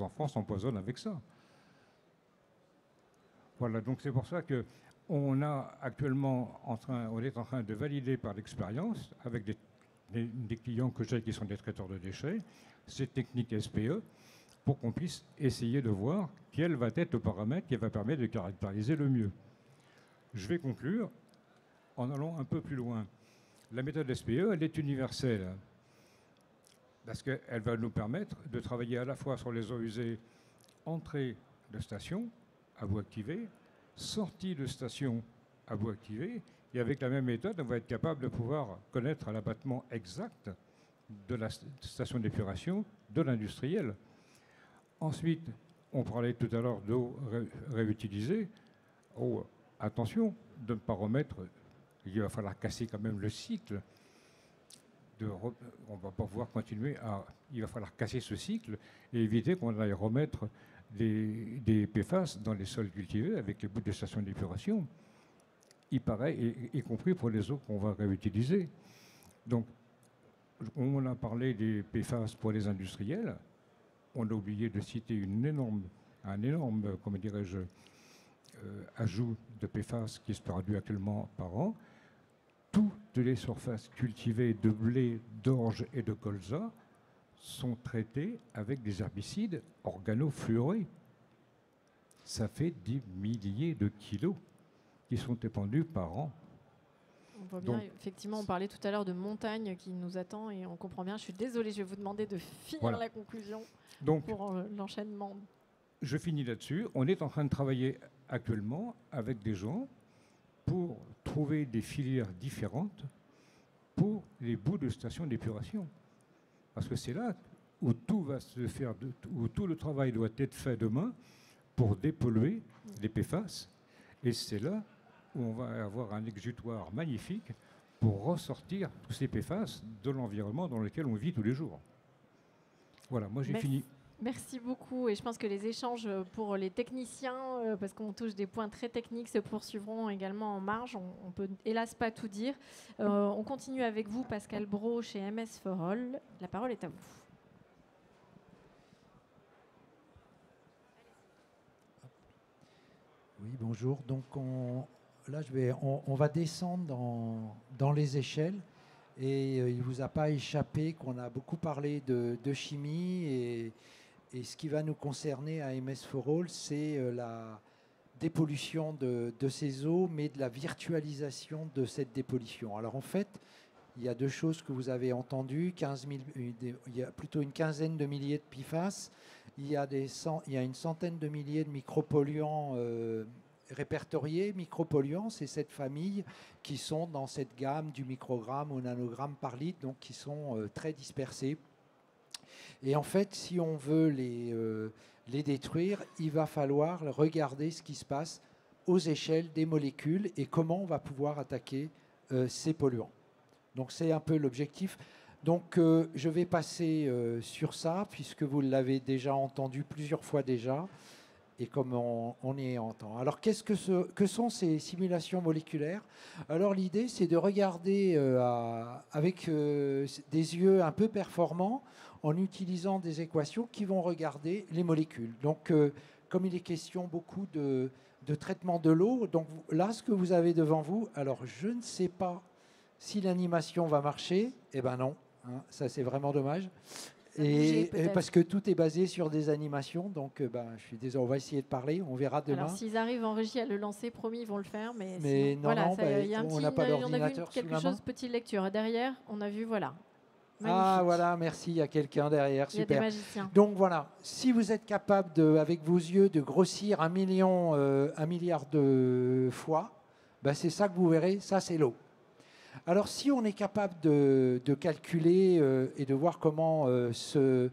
enfants s'empoisonnent avec ça. Voilà, donc c'est pour ça que on est en train de valider par l'expérience avec des clients que j'ai qui sont des traiteurs de déchets, ces techniques SPE, pour qu'on puisse essayer de voir quel va être le paramètre qui va permettre de caractériser le mieux. Je vais conclure en allant un peu plus loin. La méthode SPE, elle est universelle parce qu'elle va nous permettre de travailler à la fois sur les eaux usées entrée de station à bout activé, sortie de station à bout activé, et avec la même méthode, on va être capable de pouvoir connaître l'abattement exact de la station d'épuration de l'industriel. Ensuite, on parlait tout à l'heure d'eau réutilisée. Oh, attention de ne pas remettre, il va falloir casser quand même le cycle. On ne va pas pouvoir continuer il va falloir casser ce cycle et éviter qu'on aille remettre des PFAS dans les sols cultivés avec les bouts de station d'épuration, y compris pour les eaux qu'on va réutiliser. Donc, on a parlé des PFAS pour les industriels. On a oublié de citer un énorme, comment dirais-je, ajout de PFAS qui se produit actuellement par an. Toutes les surfaces cultivées de blé, d'orge et de colza sont traitées avec des herbicides organofluorés. Ça fait des milliers de kilos qui sont épandus par an. On voit bien, effectivement, on parlait tout à l'heure de montagne qui nous attend et on comprend bien. Je suis désolée, je vais vous demander de finir la conclusion pour l'enchaînement. Je finis là-dessus. On est en train de travailler actuellement avec des gens pour trouver des filières différentes pour les bouts de stations d'épuration. Parce que c'est là où tout va se faire, où tout le travail doit être fait demain pour dépolluer les PFAS. Et c'est là où on va avoir un exutoire magnifique pour ressortir tous ces PFAS de l'environnement dans lequel on vit tous les jours. Voilà, moi j'ai fini. Merci beaucoup et je pense que les échanges pour les techniciens, parce qu'on touche des points très techniques, se poursuivront également en marge. On ne peut hélas pas tout dire. On continue avec vous, Pascal Brault, chez MS for All. La parole est à vous. Oui, bonjour. Donc là, on va descendre dans les échelles. Et il ne vous a pas échappé qu'on a beaucoup parlé de chimie et ce qui va nous concerner à MS for All, c'est la dépollution de ces eaux, mais de la virtualisation de cette dépollution. Alors en fait, il y a deux choses que vous avez entendues. Il y a plutôt une quinzaine de milliers de PFAS. Il y a une centaine de milliers de micropolluants répertoriés. Micropolluants, c'est cette famille qui sont dans cette gamme du microgramme au nanogramme par litre, donc qui sont très dispersés. Et en fait, si on veut les détruire, il va falloir regarder ce qui se passe aux échelles des molécules et comment on va pouvoir attaquer ces polluants. Donc c'est un peu l'objectif. Donc je vais passer sur ça, puisque vous l'avez déjà entendu plusieurs fois déjà, et comme on y entend. Alors qu'est-ce que sont ces simulations moléculaires? Alors l'idée, c'est de regarder avec des yeux un peu performants, en utilisant des équations qui vont regarder les molécules. Donc comme il est question beaucoup de traitement de l'eau, donc là, ce que vous avez devant vous, alors je ne sais pas si l'animation va marcher, eh ben non, hein, ça c'est vraiment dommage. Et parce que tout est basé sur des animations, donc je suis désolé, on va essayer de parler, on verra demain. Alors s'ils arrivent en régie à le lancer, promis, ils vont le faire, mais sinon, non, voilà, on n'a pas d'ordinateur sous la main. Quelque chose, petite lecture. Derrière, on a vu, voilà. Magnifique. Ah voilà, merci, il y a quelqu'un derrière, super. Il y a des magiciens. Donc voilà, si vous êtes capable, avec vos yeux, de grossir 1 milliard de fois, c'est ça que vous verrez, ça c'est l'eau. Alors si on est capable de calculer et de voir comment se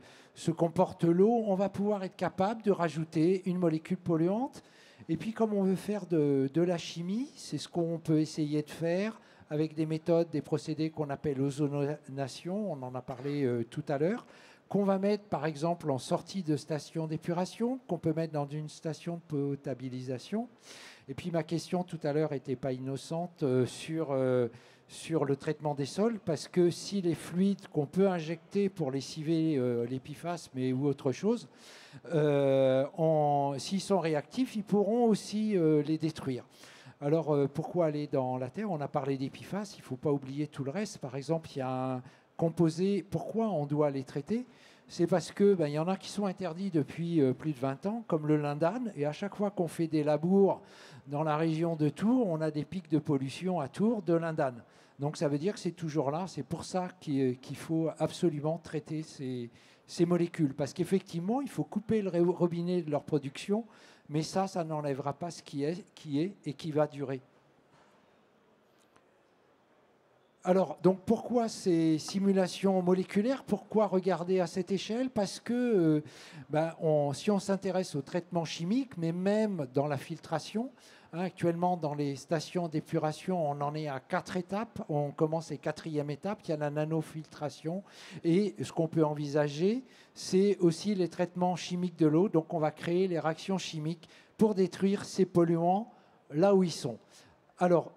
comporte l'eau, on va pouvoir être capable de rajouter une molécule polluante. Et puis comme on veut faire de la chimie, c'est ce qu'on peut essayer de faire avec des méthodes, des procédés qu'on appelle ozonation, on en a parlé tout à l'heure, qu'on va mettre par exemple en sortie de station d'épuration, qu'on peut mettre dans une station de potabilisation. Et puis ma question tout à l'heure n'était pas innocente sur le traitement des sols, parce que si les fluides qu'on peut injecter pour lessiver les PFAS ou autre chose, s'ils sont réactifs, ils pourront aussi les détruire. Alors, pourquoi aller dans la terre? On a parlé des PFAS, il ne faut pas oublier tout le reste. Par exemple, il y a un composé, pourquoi on doit les traiter? C'est parce qu'il y en a qui sont interdits depuis plus de 20 ans, comme le lindane, et à chaque fois qu'on fait des labours dans la région de Tours, on a des pics de pollution à Tours de lindane. Donc ça veut dire que c'est toujours là, c'est pour ça qu'il faut absolument traiter ces molécules, parce qu'effectivement, il faut couper le robinet de leur production, mais ça n'enlèvera pas ce qui est et qui va durer. Alors, donc pourquoi ces simulations moléculaires? Pourquoi regarder à cette échelle? Parce que si on s'intéresse au traitement chimique, mais même dans la filtration, actuellement dans les stations d'épuration, on en est à 4 étapes. On commence à la 4e étape, il y a la nanofiltration. Et ce qu'on peut envisager, c'est aussi les traitements chimiques de l'eau. Donc on va créer les réactions chimiques pour détruire ces polluants là où ils sont. Alors,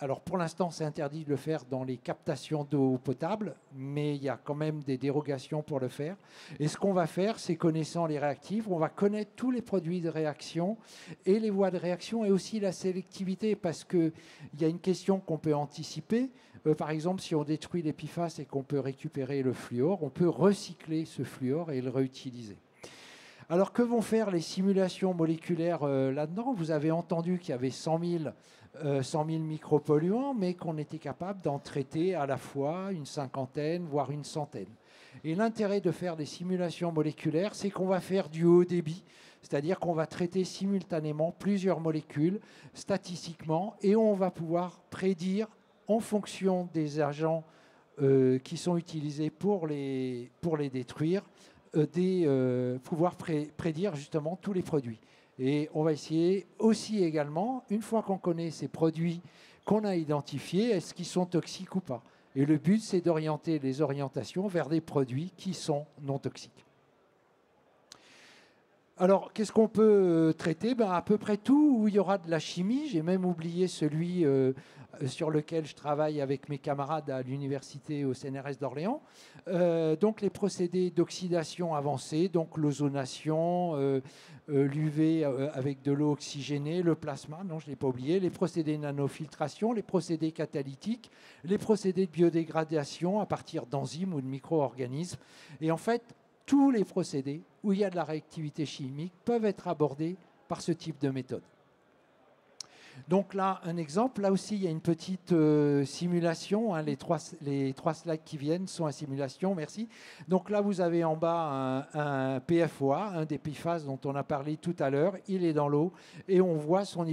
alors pour l'instant, c'est interdit de le faire dans les captations d'eau potable, mais il y a quand même des dérogations pour le faire. Et ce qu'on va faire, c'est, connaissant les réactifs, on va connaître tous les produits de réaction et les voies de réaction et aussi la sélectivité, parce qu'il y a une question qu'on peut anticiper. Par exemple, si on détruit les PFAS et qu'on peut récupérer le fluor, on peut recycler ce fluor et le réutiliser. Alors, que vont faire les simulations moléculaires là-dedans? Vous avez entendu qu'il y avait 100 000 micropolluants, mais qu'on était capable d'en traiter à la fois une cinquantaine, voire une centaine. Et l'intérêt de faire des simulations moléculaires, c'est qu'on va faire du haut débit, c'est-à-dire qu'on va traiter simultanément plusieurs molécules statistiquement, et on va pouvoir prédire, en fonction des agents qui sont utilisés pour les détruire, pouvoir prédire justement tous les produits. Et on va essayer aussi également, une fois qu'on connaît ces produits qu'on a identifiés, est-ce qu'ils sont toxiques ou pas? Et le but, c'est d'orienter les orientations vers des produits qui sont non toxiques. Alors, qu'est-ce qu'on peut traiter? À peu près tout où il y aura de la chimie. J'ai même oublié celui sur lequel je travaille avec mes camarades à l'université au CNRS d'Orléans. Donc, les procédés d'oxydation avancée, donc l'ozonation, l'UV avec de l'eau oxygénée, le plasma, non, je ne l'ai pas oublié, les procédés de nanofiltration, les procédés catalytiques, les procédés de biodégradation à partir d'enzymes ou de micro-organismes. Et en fait, tous les procédés où il y a de la réactivité chimique peuvent être abordés par ce type de méthode. Donc là, un exemple, là aussi, il y a une petite simulation. Les trois slides qui viennent sont en simulation, merci. Donc là, vous avez en bas un PFOA, un des PFAS dont on a parlé tout à l'heure. Il est dans l'eau et on voit son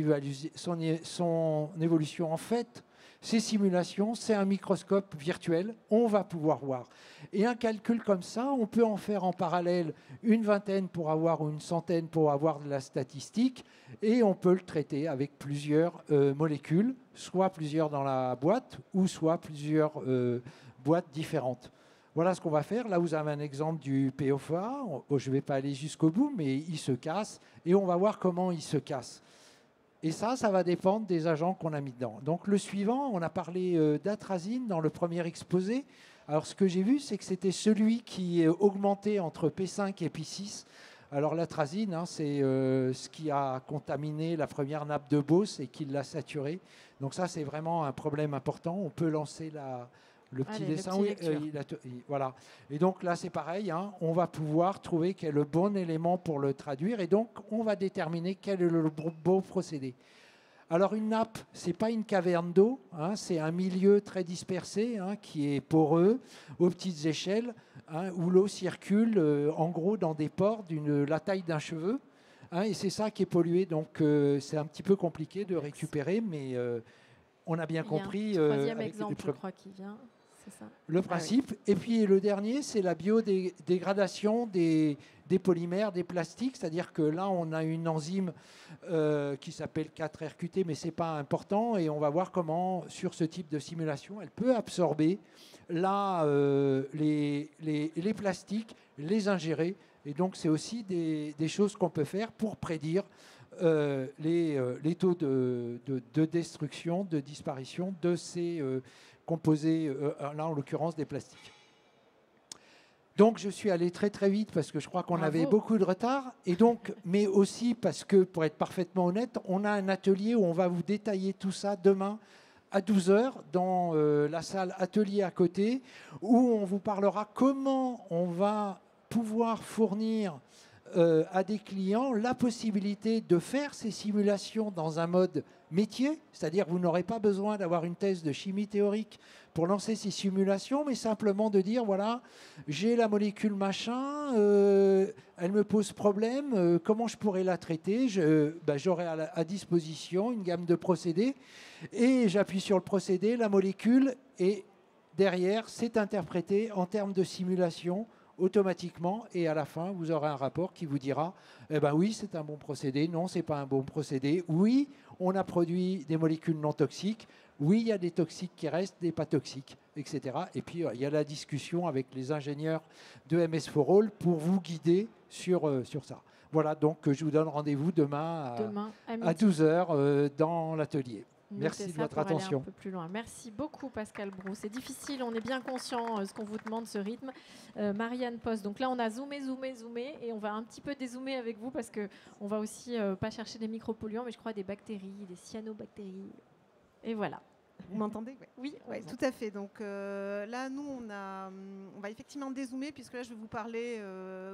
évolution. En fait, Ces simulations, c'est un microscope virtuel, on va pouvoir voir. Et un calcul comme ça, on peut en faire en parallèle une vingtaine pour avoir, ou une centaine pour avoir de la statistique, et on peut le traiter avec plusieurs molécules, soit plusieurs dans la boîte, ou soit plusieurs boîtes différentes. Voilà ce qu'on va faire. Là, vous avez un exemple du PFOA. Je ne vais pas aller jusqu'au bout, mais il se casse, et on va voir comment il se casse. Et ça va dépendre des agents qu'on a mis dedans. Donc le suivant, on a parlé d'atrazine dans le premier exposé. Alors ce que j'ai vu, c'est que c'était celui qui augmentait entre P5 et P6. Alors l'atrazine, c'est ce qui a contaminé la première nappe de Beauce et qui l'a saturée. Donc ça, c'est vraiment un problème important. On peut lancer le petit dessin. Oui, voilà. Et donc là, c'est pareil. On va pouvoir trouver quel est le bon élément pour le traduire. Et donc, on va déterminer quel est le bon procédé. Alors, une nappe, ce n'est pas une caverne d'eau. C'est un milieu très dispersé qui est poreux, aux petites échelles, où l'eau circule, en gros, dans des pores la taille d'un cheveu. Et c'est ça qui est pollué. Donc, c'est un petit peu compliqué de récupérer, mais on a bien compris. Troisième exemple, je crois, qui vient. Ça. Le principe. Et puis le dernier, c'est la biodégradation des polymères, des plastiques. C'est-à-dire que là, on a une enzyme qui s'appelle 4-RQT, mais ce n'est pas important. Et on va voir comment, sur ce type de simulation, elle peut absorber les plastiques, les ingérer. Et donc, c'est aussi des choses qu'on peut faire pour prédire les taux de destruction, de disparition de ces composés, là en l'occurrence des plastiques. Donc je suis allé très très vite parce que je crois qu'on avait beaucoup de retard, et donc, mais aussi parce que, pour être parfaitement honnête, on a un atelier où on va vous détailler tout ça demain à 12h dans la salle atelier à côté, où on vous parlera comment on va pouvoir fournir à des clients la possibilité de faire ces simulations dans un mode métier, c'est-à-dire vous n'aurez pas besoin d'avoir une thèse de chimie théorique pour lancer ces simulations, mais simplement de dire, voilà, j'ai la molécule machin, elle me pose problème, comment je pourrais la traiter, j'aurai à disposition une gamme de procédés, et j'appuie sur le procédé, la molécule, et derrière, c'est interprété en termes de simulation automatiquement, et à la fin, vous aurez un rapport qui vous dira oui, c'est un bon procédé, non, c'est pas un bon procédé, oui, on a produit des molécules non toxiques, oui, il y a des toxiques qui restent, des pas toxiques, etc. Et puis, il y a la discussion avec les ingénieurs de MS4All pour vous guider sur ça. Voilà, donc je vous donne rendez-vous demain à 12h dans l'atelier. Merci de votre attention. Un peu plus loin. Merci beaucoup, Pascal Brou. C'est difficile, on est bien conscient ce qu'on vous demande, ce rythme. Marianne Post. Donc là, on a zoomé, et on va un petit peu dézoomer avec vous parce qu'on va aussi pas chercher des micropolluants, mais je crois des bactéries, des cyanobactéries. Et voilà. Vous m'entendez? Oui, tout à fait. Donc là, nous, on va effectivement dézoomer, puisque là, je vais vous parler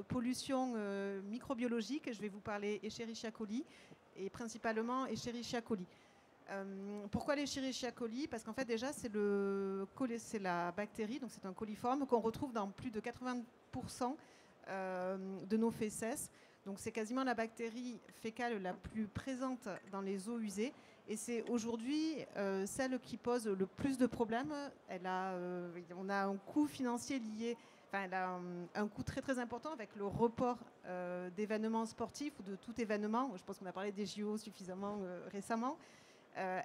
pollution microbiologique. Je vais vous parler Escherichia coli, et principalement Escherichia coli. Pourquoi l'Escherichia coli? Parce qu'en fait, déjà, c'est la bactérie, donc c'est un coliforme qu'on retrouve dans plus de 80% de nos fécès. Donc c'est quasiment la bactérie fécale la plus présente dans les eaux usées. Et c'est aujourd'hui celle qui pose le plus de problèmes. On a un coût financier lié, elle a un coût très très important avec le report d'événements sportifs ou de tout événement. Je pense qu'on a parlé des JO suffisamment récemment.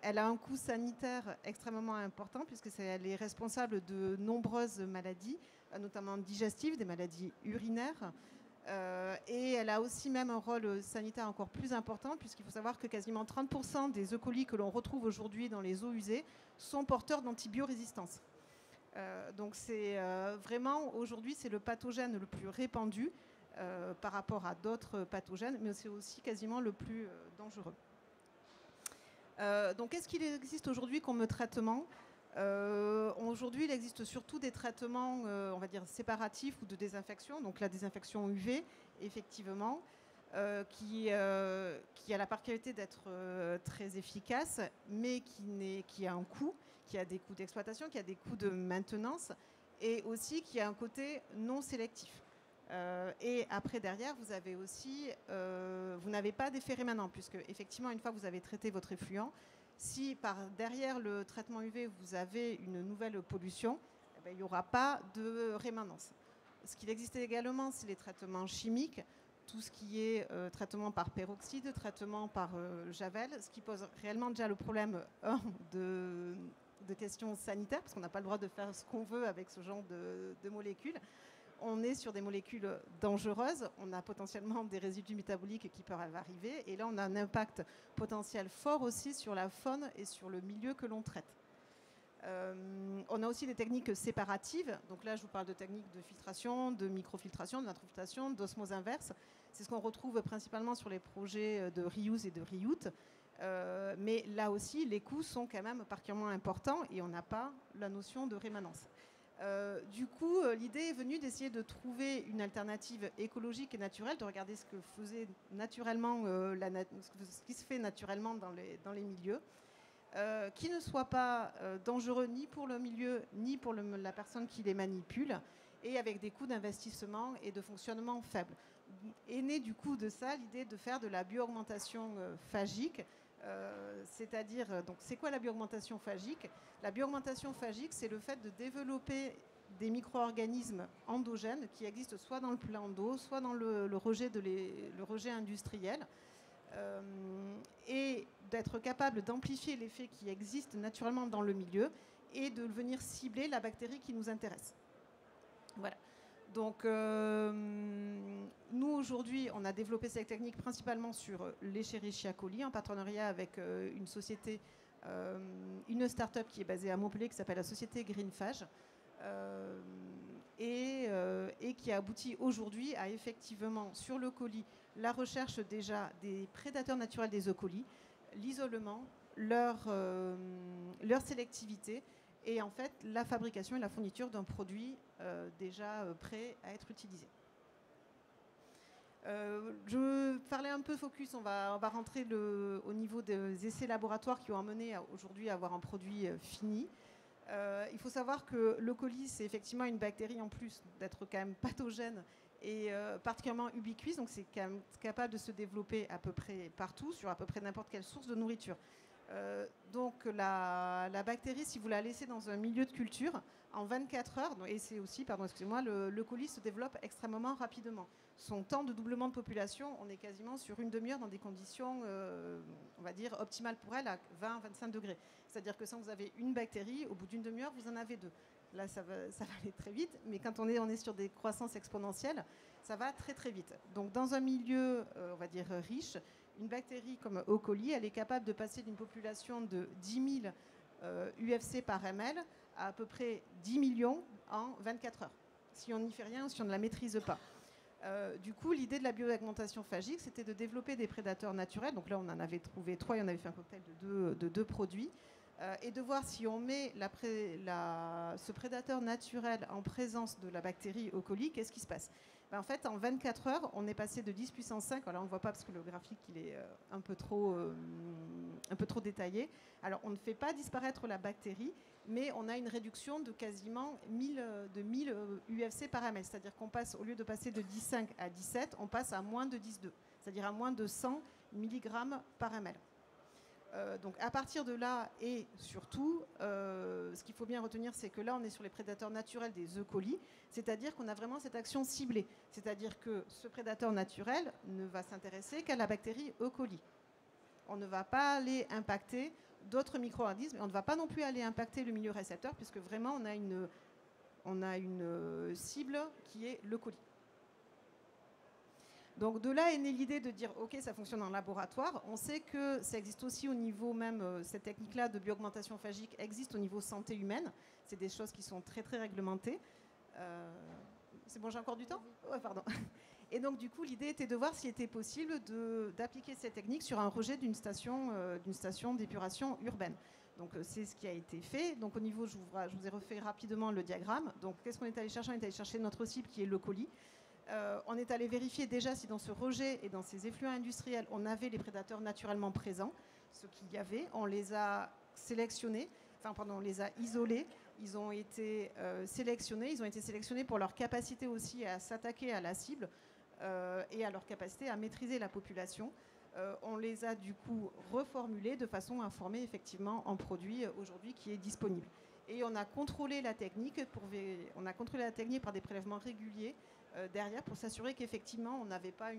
Elle a un coût sanitaire extrêmement important puisqu'elle est responsable de nombreuses maladies, notamment digestives, des maladies urinaires. Et elle a aussi même un rôle sanitaire encore plus important puisqu'il faut savoir que quasiment 30% des E. coli que l'on retrouve aujourd'hui dans les eaux usées sont porteurs d'antibiorésistance. Donc c'est vraiment, aujourd'hui, c'est le pathogène le plus répandu par rapport à d'autres pathogènes, mais c'est aussi quasiment le plus dangereux. Donc, qu'est-ce qu'il existe aujourd'hui comme traitement? Aujourd'hui, il existe surtout des traitements, on va dire, séparatifs ou de désinfection. Donc, la désinfection UV, effectivement, qui a la particularité d'être très efficace, mais qui a un coût, qui a des coûts d'exploitation, qui a des coûts de maintenance, et aussi qui a un côté non sélectif. Et après, derrière, vous avez aussi, vous n'avez pas d'effet rémanent, puisque effectivement, une fois que vous avez traité votre effluent, Si derrière le traitement UV, vous avez une nouvelle pollution, il n'y aura pas de rémanence. Ce qu'il existe également, c'est les traitements chimiques, tout ce qui est traitement par peroxyde, traitement par javel, ce qui pose réellement déjà le problème de questions sanitaires, parce qu'on n'a pas le droit de faire ce qu'on veut avec ce genre de molécules. On est sur des molécules dangereuses, on a potentiellement des résidus métaboliques qui peuvent arriver, et là on a un impact potentiel fort aussi sur la faune et sur le milieu que l'on traite. On a aussi des techniques séparatives, donc là je vous parle de techniques de filtration, de microfiltration, de nitrofiltration, d'osmose inverse. C'est ce qu'on retrouve principalement sur les projets de reuse et de reuse. Mais là aussi, les coûts sont quand même particulièrement importants et on n'a pas la notion de rémanence. Du coup, l'idée est venue d'essayer de trouver une alternative écologique et naturelle, de regarder ce que faisait naturellement, ce qui se fait naturellement dans les milieux, qui ne soit pas dangereux ni pour le milieu ni pour la personne qui les manipule, et avec des coûts d'investissement et de fonctionnement faibles. Est née du coup de ça l'idée de faire de la bio-augmentation phagique. C'est-à-dire, donc c'est quoi la bio-augmentation phagique? La bio-augmentation phagique, c'est le fait de développer des micro-organismes endogènes qui existent soit dans le plan d'eau, soit dans le rejet industriel, et d'être capable d'amplifier l'effet qui existe naturellement dans le milieu et de venir cibler la bactérie qui nous intéresse. Voilà. Donc, nous, aujourd'hui, on a développé cette technique principalement sur l'Escherichia coli, en partenariat avec une société, une start-up qui est basée à Montpellier, qui s'appelle la société Greenphage, et qui a abouti aujourd'hui à effectivement, sur le colis, la recherche déjà des prédateurs naturels des E. coli, l'isolement, leur sélectivité, et en fait la fabrication et la fourniture d'un produit déjà prêt à être utilisé. Je parlais un peu focus, on va rentrer au niveau des essais laboratoires qui ont amené aujourd'hui à avoir un produit fini. Il faut savoir que le colis, c'est effectivement une bactérie, en plus d'être quand même pathogène et particulièrement ubiquise, donc c'est quand même capable de se développer à peu près partout, sur à peu près n'importe quelle source de nourriture. Donc la bactérie, si vous la laissez dans un milieu de culture, en 24 heures, et c'est aussi, pardon, excusez-moi, le colis se développe extrêmement rapidement. Son temps de doublement de population, on est quasiment sur une demi-heure dans des conditions, on va dire, optimales pour elle, à 20-25 degrés. C'est-à-dire que quand vous avez une bactérie, au bout d'une demi-heure, vous en avez deux. Là, ça va aller très vite, mais quand on est sur des croissances exponentielles, ça va très très vite. Donc dans un milieu, on va dire, riche, une bactérie comme E. coli, elle est capable de passer d'une population de 10 000 UFC par ml à peu près 10 millions en 24 heures, si on n'y fait rien ou si on ne la maîtrise pas. Du coup, l'idée de la bio-augmentation phagique, c'était de développer des prédateurs naturels. Donc là, on en avait trouvé 3 et on avait fait un cocktail de deux produits. Et de voir si on met ce prédateur naturel en présence de la bactérie E. coli, qu'est-ce qui se passe? En fait, en 24 heures, on est passé de 10 puissance 5, alors on ne voit pas parce que le graphique il est un peu trop détaillé. Alors, on ne fait pas disparaître la bactérie, mais on a une réduction de quasiment 1000 UFC par ml. C'est-à-dire qu'on passe, au lieu de passer de 10,5 à 17, on passe à moins de 10,2, c'est-à-dire à moins de 100 mg par ml. Donc à partir de là, et surtout, ce qu'il faut bien retenir, c'est que là, on est sur les prédateurs naturels des E. coli, c'est-à-dire qu'on a vraiment cette action ciblée. C'est-à-dire que ce prédateur naturel ne va s'intéresser qu'à la bactérie E. coli. On ne va pas aller impacter d'autres micro-organismes, et on ne va pas non plus aller impacter le milieu récepteur, puisque vraiment, on a une cible qui est le colis. Donc de là est née l'idée de dire ok, ça fonctionne en laboratoire. On sait que ça existe aussi au niveau même, cette technique-là de bio-augmentation phagique existe au niveau santé humaine. C'est des choses qui sont très très réglementées. C'est bon, j'ai encore du temps? Ouais, pardon. Et donc du coup, l'idée était de voir s'il était possible d'appliquer cette technique sur un rejet d'une station d'épuration urbaine. Donc c'est ce qui a été fait. Donc au niveau, je vous ai refait rapidement le diagramme. Donc qu'est-ce qu'on est allé chercher? On est allé chercher notre cible qui est le colis. On est allé vérifier déjà si dans ce rejet et dans ces effluents industriels, on avait les prédateurs naturellement présents. Ce qu'il y avait, on les a sélectionnés, on les a isolés. Ils ont été sélectionnés pour leur capacité aussi à s'attaquer à la cible et à leur capacité à maîtriser la population. On les a du coup reformulés de façon à former effectivement un produit aujourd'hui qui est disponible. Et on a contrôlé la technique, par des prélèvements réguliers derrière pour s'assurer qu'effectivement on n'avait pas un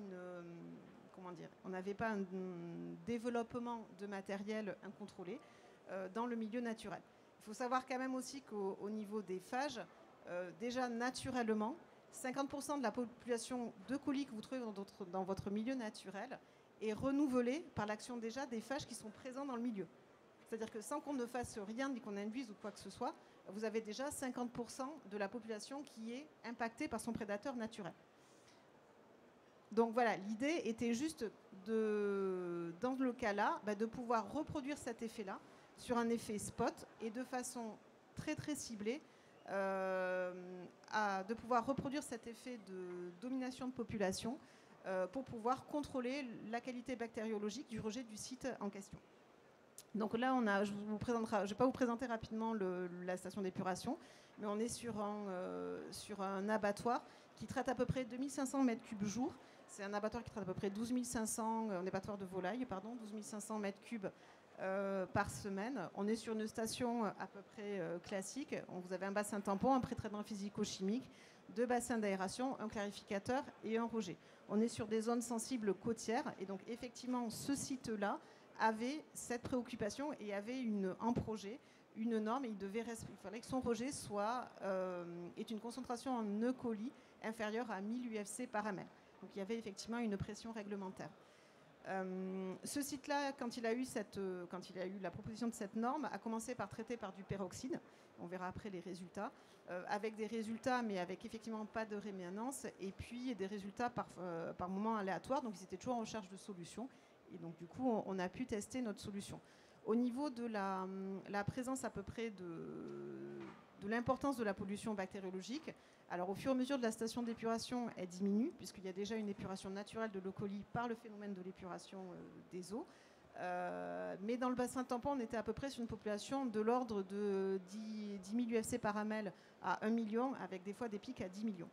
développement de matériel incontrôlé dans le milieu naturel. Il faut savoir quand même aussi qu'au niveau des phages, déjà naturellement, 50% de la population de colis que vous trouvez dans votre milieu naturel est renouvelée par l'action déjà des phages qui sont présents dans le milieu. C'est-à-dire que sans qu'on ne fasse rien, ni qu'on induise ou quoi que ce soit, vous avez déjà 50% de la population qui est impactée par son prédateur naturel. Donc voilà, l'idée était juste, dans le cas-là, de pouvoir reproduire cet effet-là sur un effet spot et de façon très très ciblée, de pouvoir reproduire cet effet de domination de population pour pouvoir contrôler la qualité bactériologique du rejet du site en question. Donc là, je ne vais pas vous présenter rapidement la station d'épuration, mais on est sur un abattoir qui traite à peu près 2500 m3 jour. C'est un abattoir qui traite à peu près un abattoir de volailles, 12 500 m3 par semaine. On est sur une station à peu près classique. Vous avez un bassin tampon, un pré-traitement physico-chimique, 2 bassins d'aération, un clarificateur et un rejet. On est sur des zones sensibles côtières et donc effectivement ce site-là avait cette préoccupation et avait en projet une norme et il fallait que son rejet ait une concentration en E. coli inférieure à 1000 UFC par ml. Donc il y avait effectivement une pression réglementaire. Ce site-là, quand il a eu la proposition de cette norme, a commencé par traiter par du peroxyde. On verra après les résultats, avec des résultats, mais avec effectivement pas de rémanence, et puis des résultats par moments aléatoires. Donc ils étaient toujours en recherche de solutions, et donc du coup on a pu tester notre solution. Au niveau de la présence à peu près de l'importance de la pollution bactériologique, alors au fur et à mesure de la station d'épuration, elle diminue, puisqu'il y a déjà une épuration naturelle de l'E. coli par le phénomène de l'épuration des eaux. Mais dans le bassin tampon, on était à peu près sur une population de l'ordre de 10 000 UFC par ml à 1 million, avec des fois des pics à 10 millions.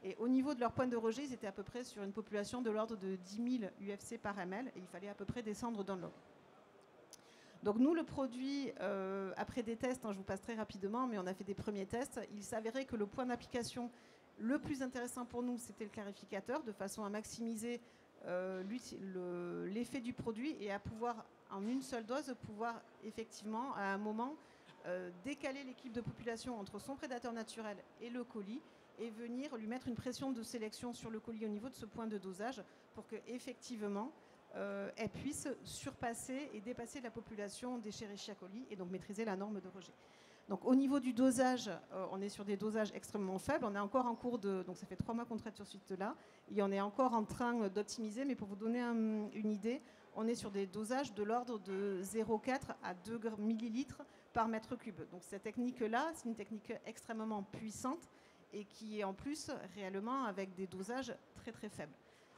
Et au niveau de leur point de rejet, ils étaient à peu près sur une population de l'ordre de 10 000 UFC par ml, et il fallait à peu près descendre d'un log. Donc nous, le produit, après des tests, je vous passe très rapidement, mais on a fait des premiers tests, il s'avérait que le point d'application le plus intéressant pour nous, c'était le clarificateur, de façon à maximiser l'effet du produit et à pouvoir, en une seule dose, pouvoir effectivement, à un moment, décaler l'équipe de population entre son prédateur naturel et le colis et venir lui mettre une pression de sélection sur le colis au niveau de ce point de dosage pour qu'effectivement, elle puisse surpasser et dépasser la population d'Escherichia coli et donc maîtriser la norme de rejet. Donc au niveau du dosage, on est sur des dosages extrêmement faibles. On est encore en cours donc ça fait 3 mois qu'on traite sur ce site-là, et on est encore en train d'optimiser, mais pour vous donner une idée, on est sur des dosages de l'ordre de 0,4 à 2 millilitres par mètre cube. Donc cette technique-là, c'est une technique extrêmement puissante et qui est en plus réellement avec des dosages très très faibles.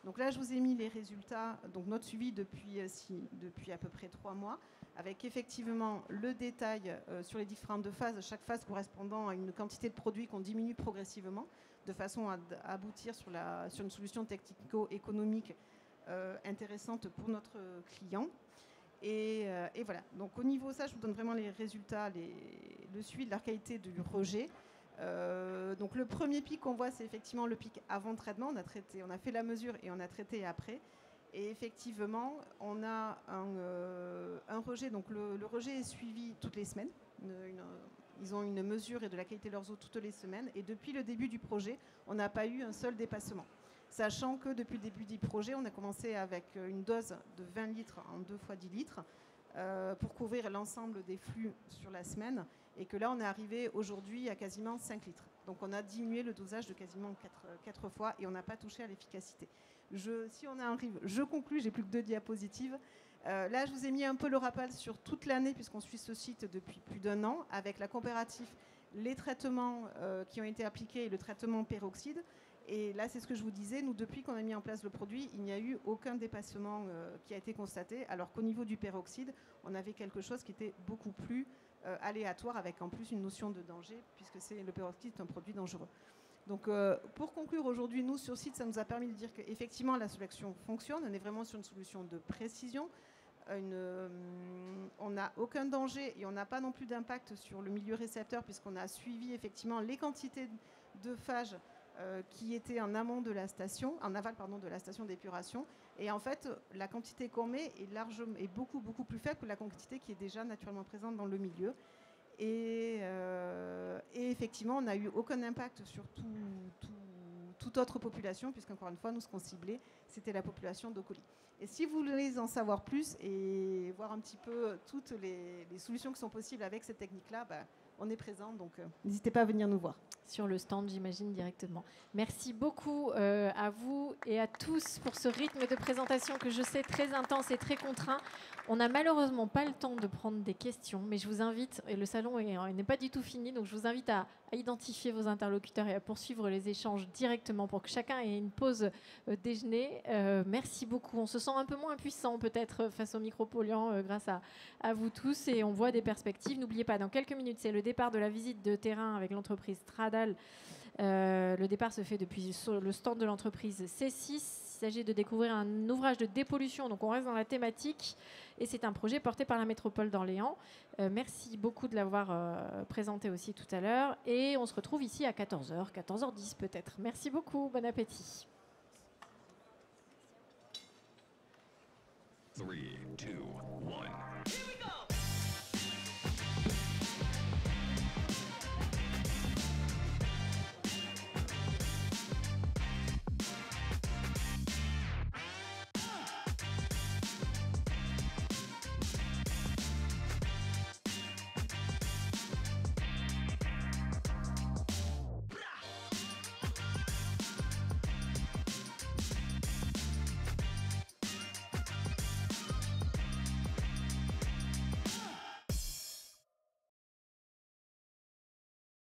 Donc là, je vous ai mis les résultats, donc notre suivi depuis à peu près 3 mois, avec effectivement le détail sur les différentes phases, chaque phase correspondant à une quantité de produits qu'on diminue progressivement, de façon à aboutir sur une solution technico-économique intéressante pour notre client. Et voilà. Donc au niveau de ça, je vous donne vraiment les résultats, le suivi de la qualité du rejet. Donc le premier pic qu'on voit, c'est effectivement le pic avant traitement. On a fait la mesure et on a traité après. Et effectivement, on a un rejet. Donc le rejet est suivi toutes les semaines. Ils ont une mesure et de la qualité de leurs eaux toutes les semaines. Et depuis le début du projet, on n'a pas eu un seul dépassement. Sachant que depuis le début du projet, on a commencé avec une dose de 20 litres en 2 fois 10 litres pour couvrir l'ensemble des flux sur la semaine. Et que là, on est arrivé aujourd'hui à quasiment 5 litres. Donc on a diminué le dosage de quasiment 4 fois et on n'a pas touché à l'efficacité. Si on arrive, je conclus, j'ai plus que 2 diapositives. Là, je vous ai mis un peu le rappel sur toute l'année, puisqu'on suit ce site depuis plus d'1 an, avec la comparatif, les traitements qui ont été appliqués et le traitement peroxyde. Et là, c'est ce que je vous disais, nous, depuis qu'on a mis en place le produit, il n'y a eu aucun dépassement qui a été constaté, alors qu'au niveau du peroxyde, on avait quelque chose qui était beaucoup plus aléatoire, avec en plus une notion de danger, puisque le peroxyde est un produit dangereux. Donc, pour conclure, aujourd'hui, nous, sur site, ça nous a permis de dire qu'effectivement, la solution fonctionne. On est vraiment sur une solution de précision. On n'a aucun danger et on n'a pas non plus d'impact sur le milieu récepteur puisqu'on a suivi effectivement les quantités de phage qui étaient en amont de la station, en aval de la station d'épuration. Et en fait, la quantité qu'on met est beaucoup plus faible que la quantité qui est déjà naturellement présente dans le milieu. Et effectivement, on n'a eu aucun impact sur toute autre population, puisqu'encore une fois, nous, ce qu'on ciblait, c'était la population d'Ocoli. Et si vous voulez en savoir plus et voir un petit peu toutes les solutions qui sont possibles avec cette technique-là, on est présent, donc n'hésitez pas à venir nous voir. Sur le stand, j'imagine, directement. Merci beaucoup à vous et à tous pour ce rythme de présentation que je sais très intense et très contraint. On n'a malheureusement pas le temps de prendre des questions, mais je vous invite, et le salon n'est pas du tout fini, donc je vous invite à identifier vos interlocuteurs et à poursuivre les échanges directement pour que chacun ait une pause déjeuner. Merci beaucoup. On se sent un peu moins impuissant peut-être face aux micropolluants grâce à vous tous et on voit des perspectives. N'oubliez pas, dans quelques minutes, c'est le départ de la visite de terrain avec l'entreprise Stradal. Le départ se fait depuis le stand de l'entreprise C6. Il s'agit de découvrir un ouvrage de dépollution, donc on reste dans la thématique et c'est un projet porté par la métropole d'Orléans. Merci beaucoup de l'avoir présenté aussi tout à l'heure et on se retrouve ici à 14h, 14h10 peut-être. Merci beaucoup, bon appétit. 3, 2, 1.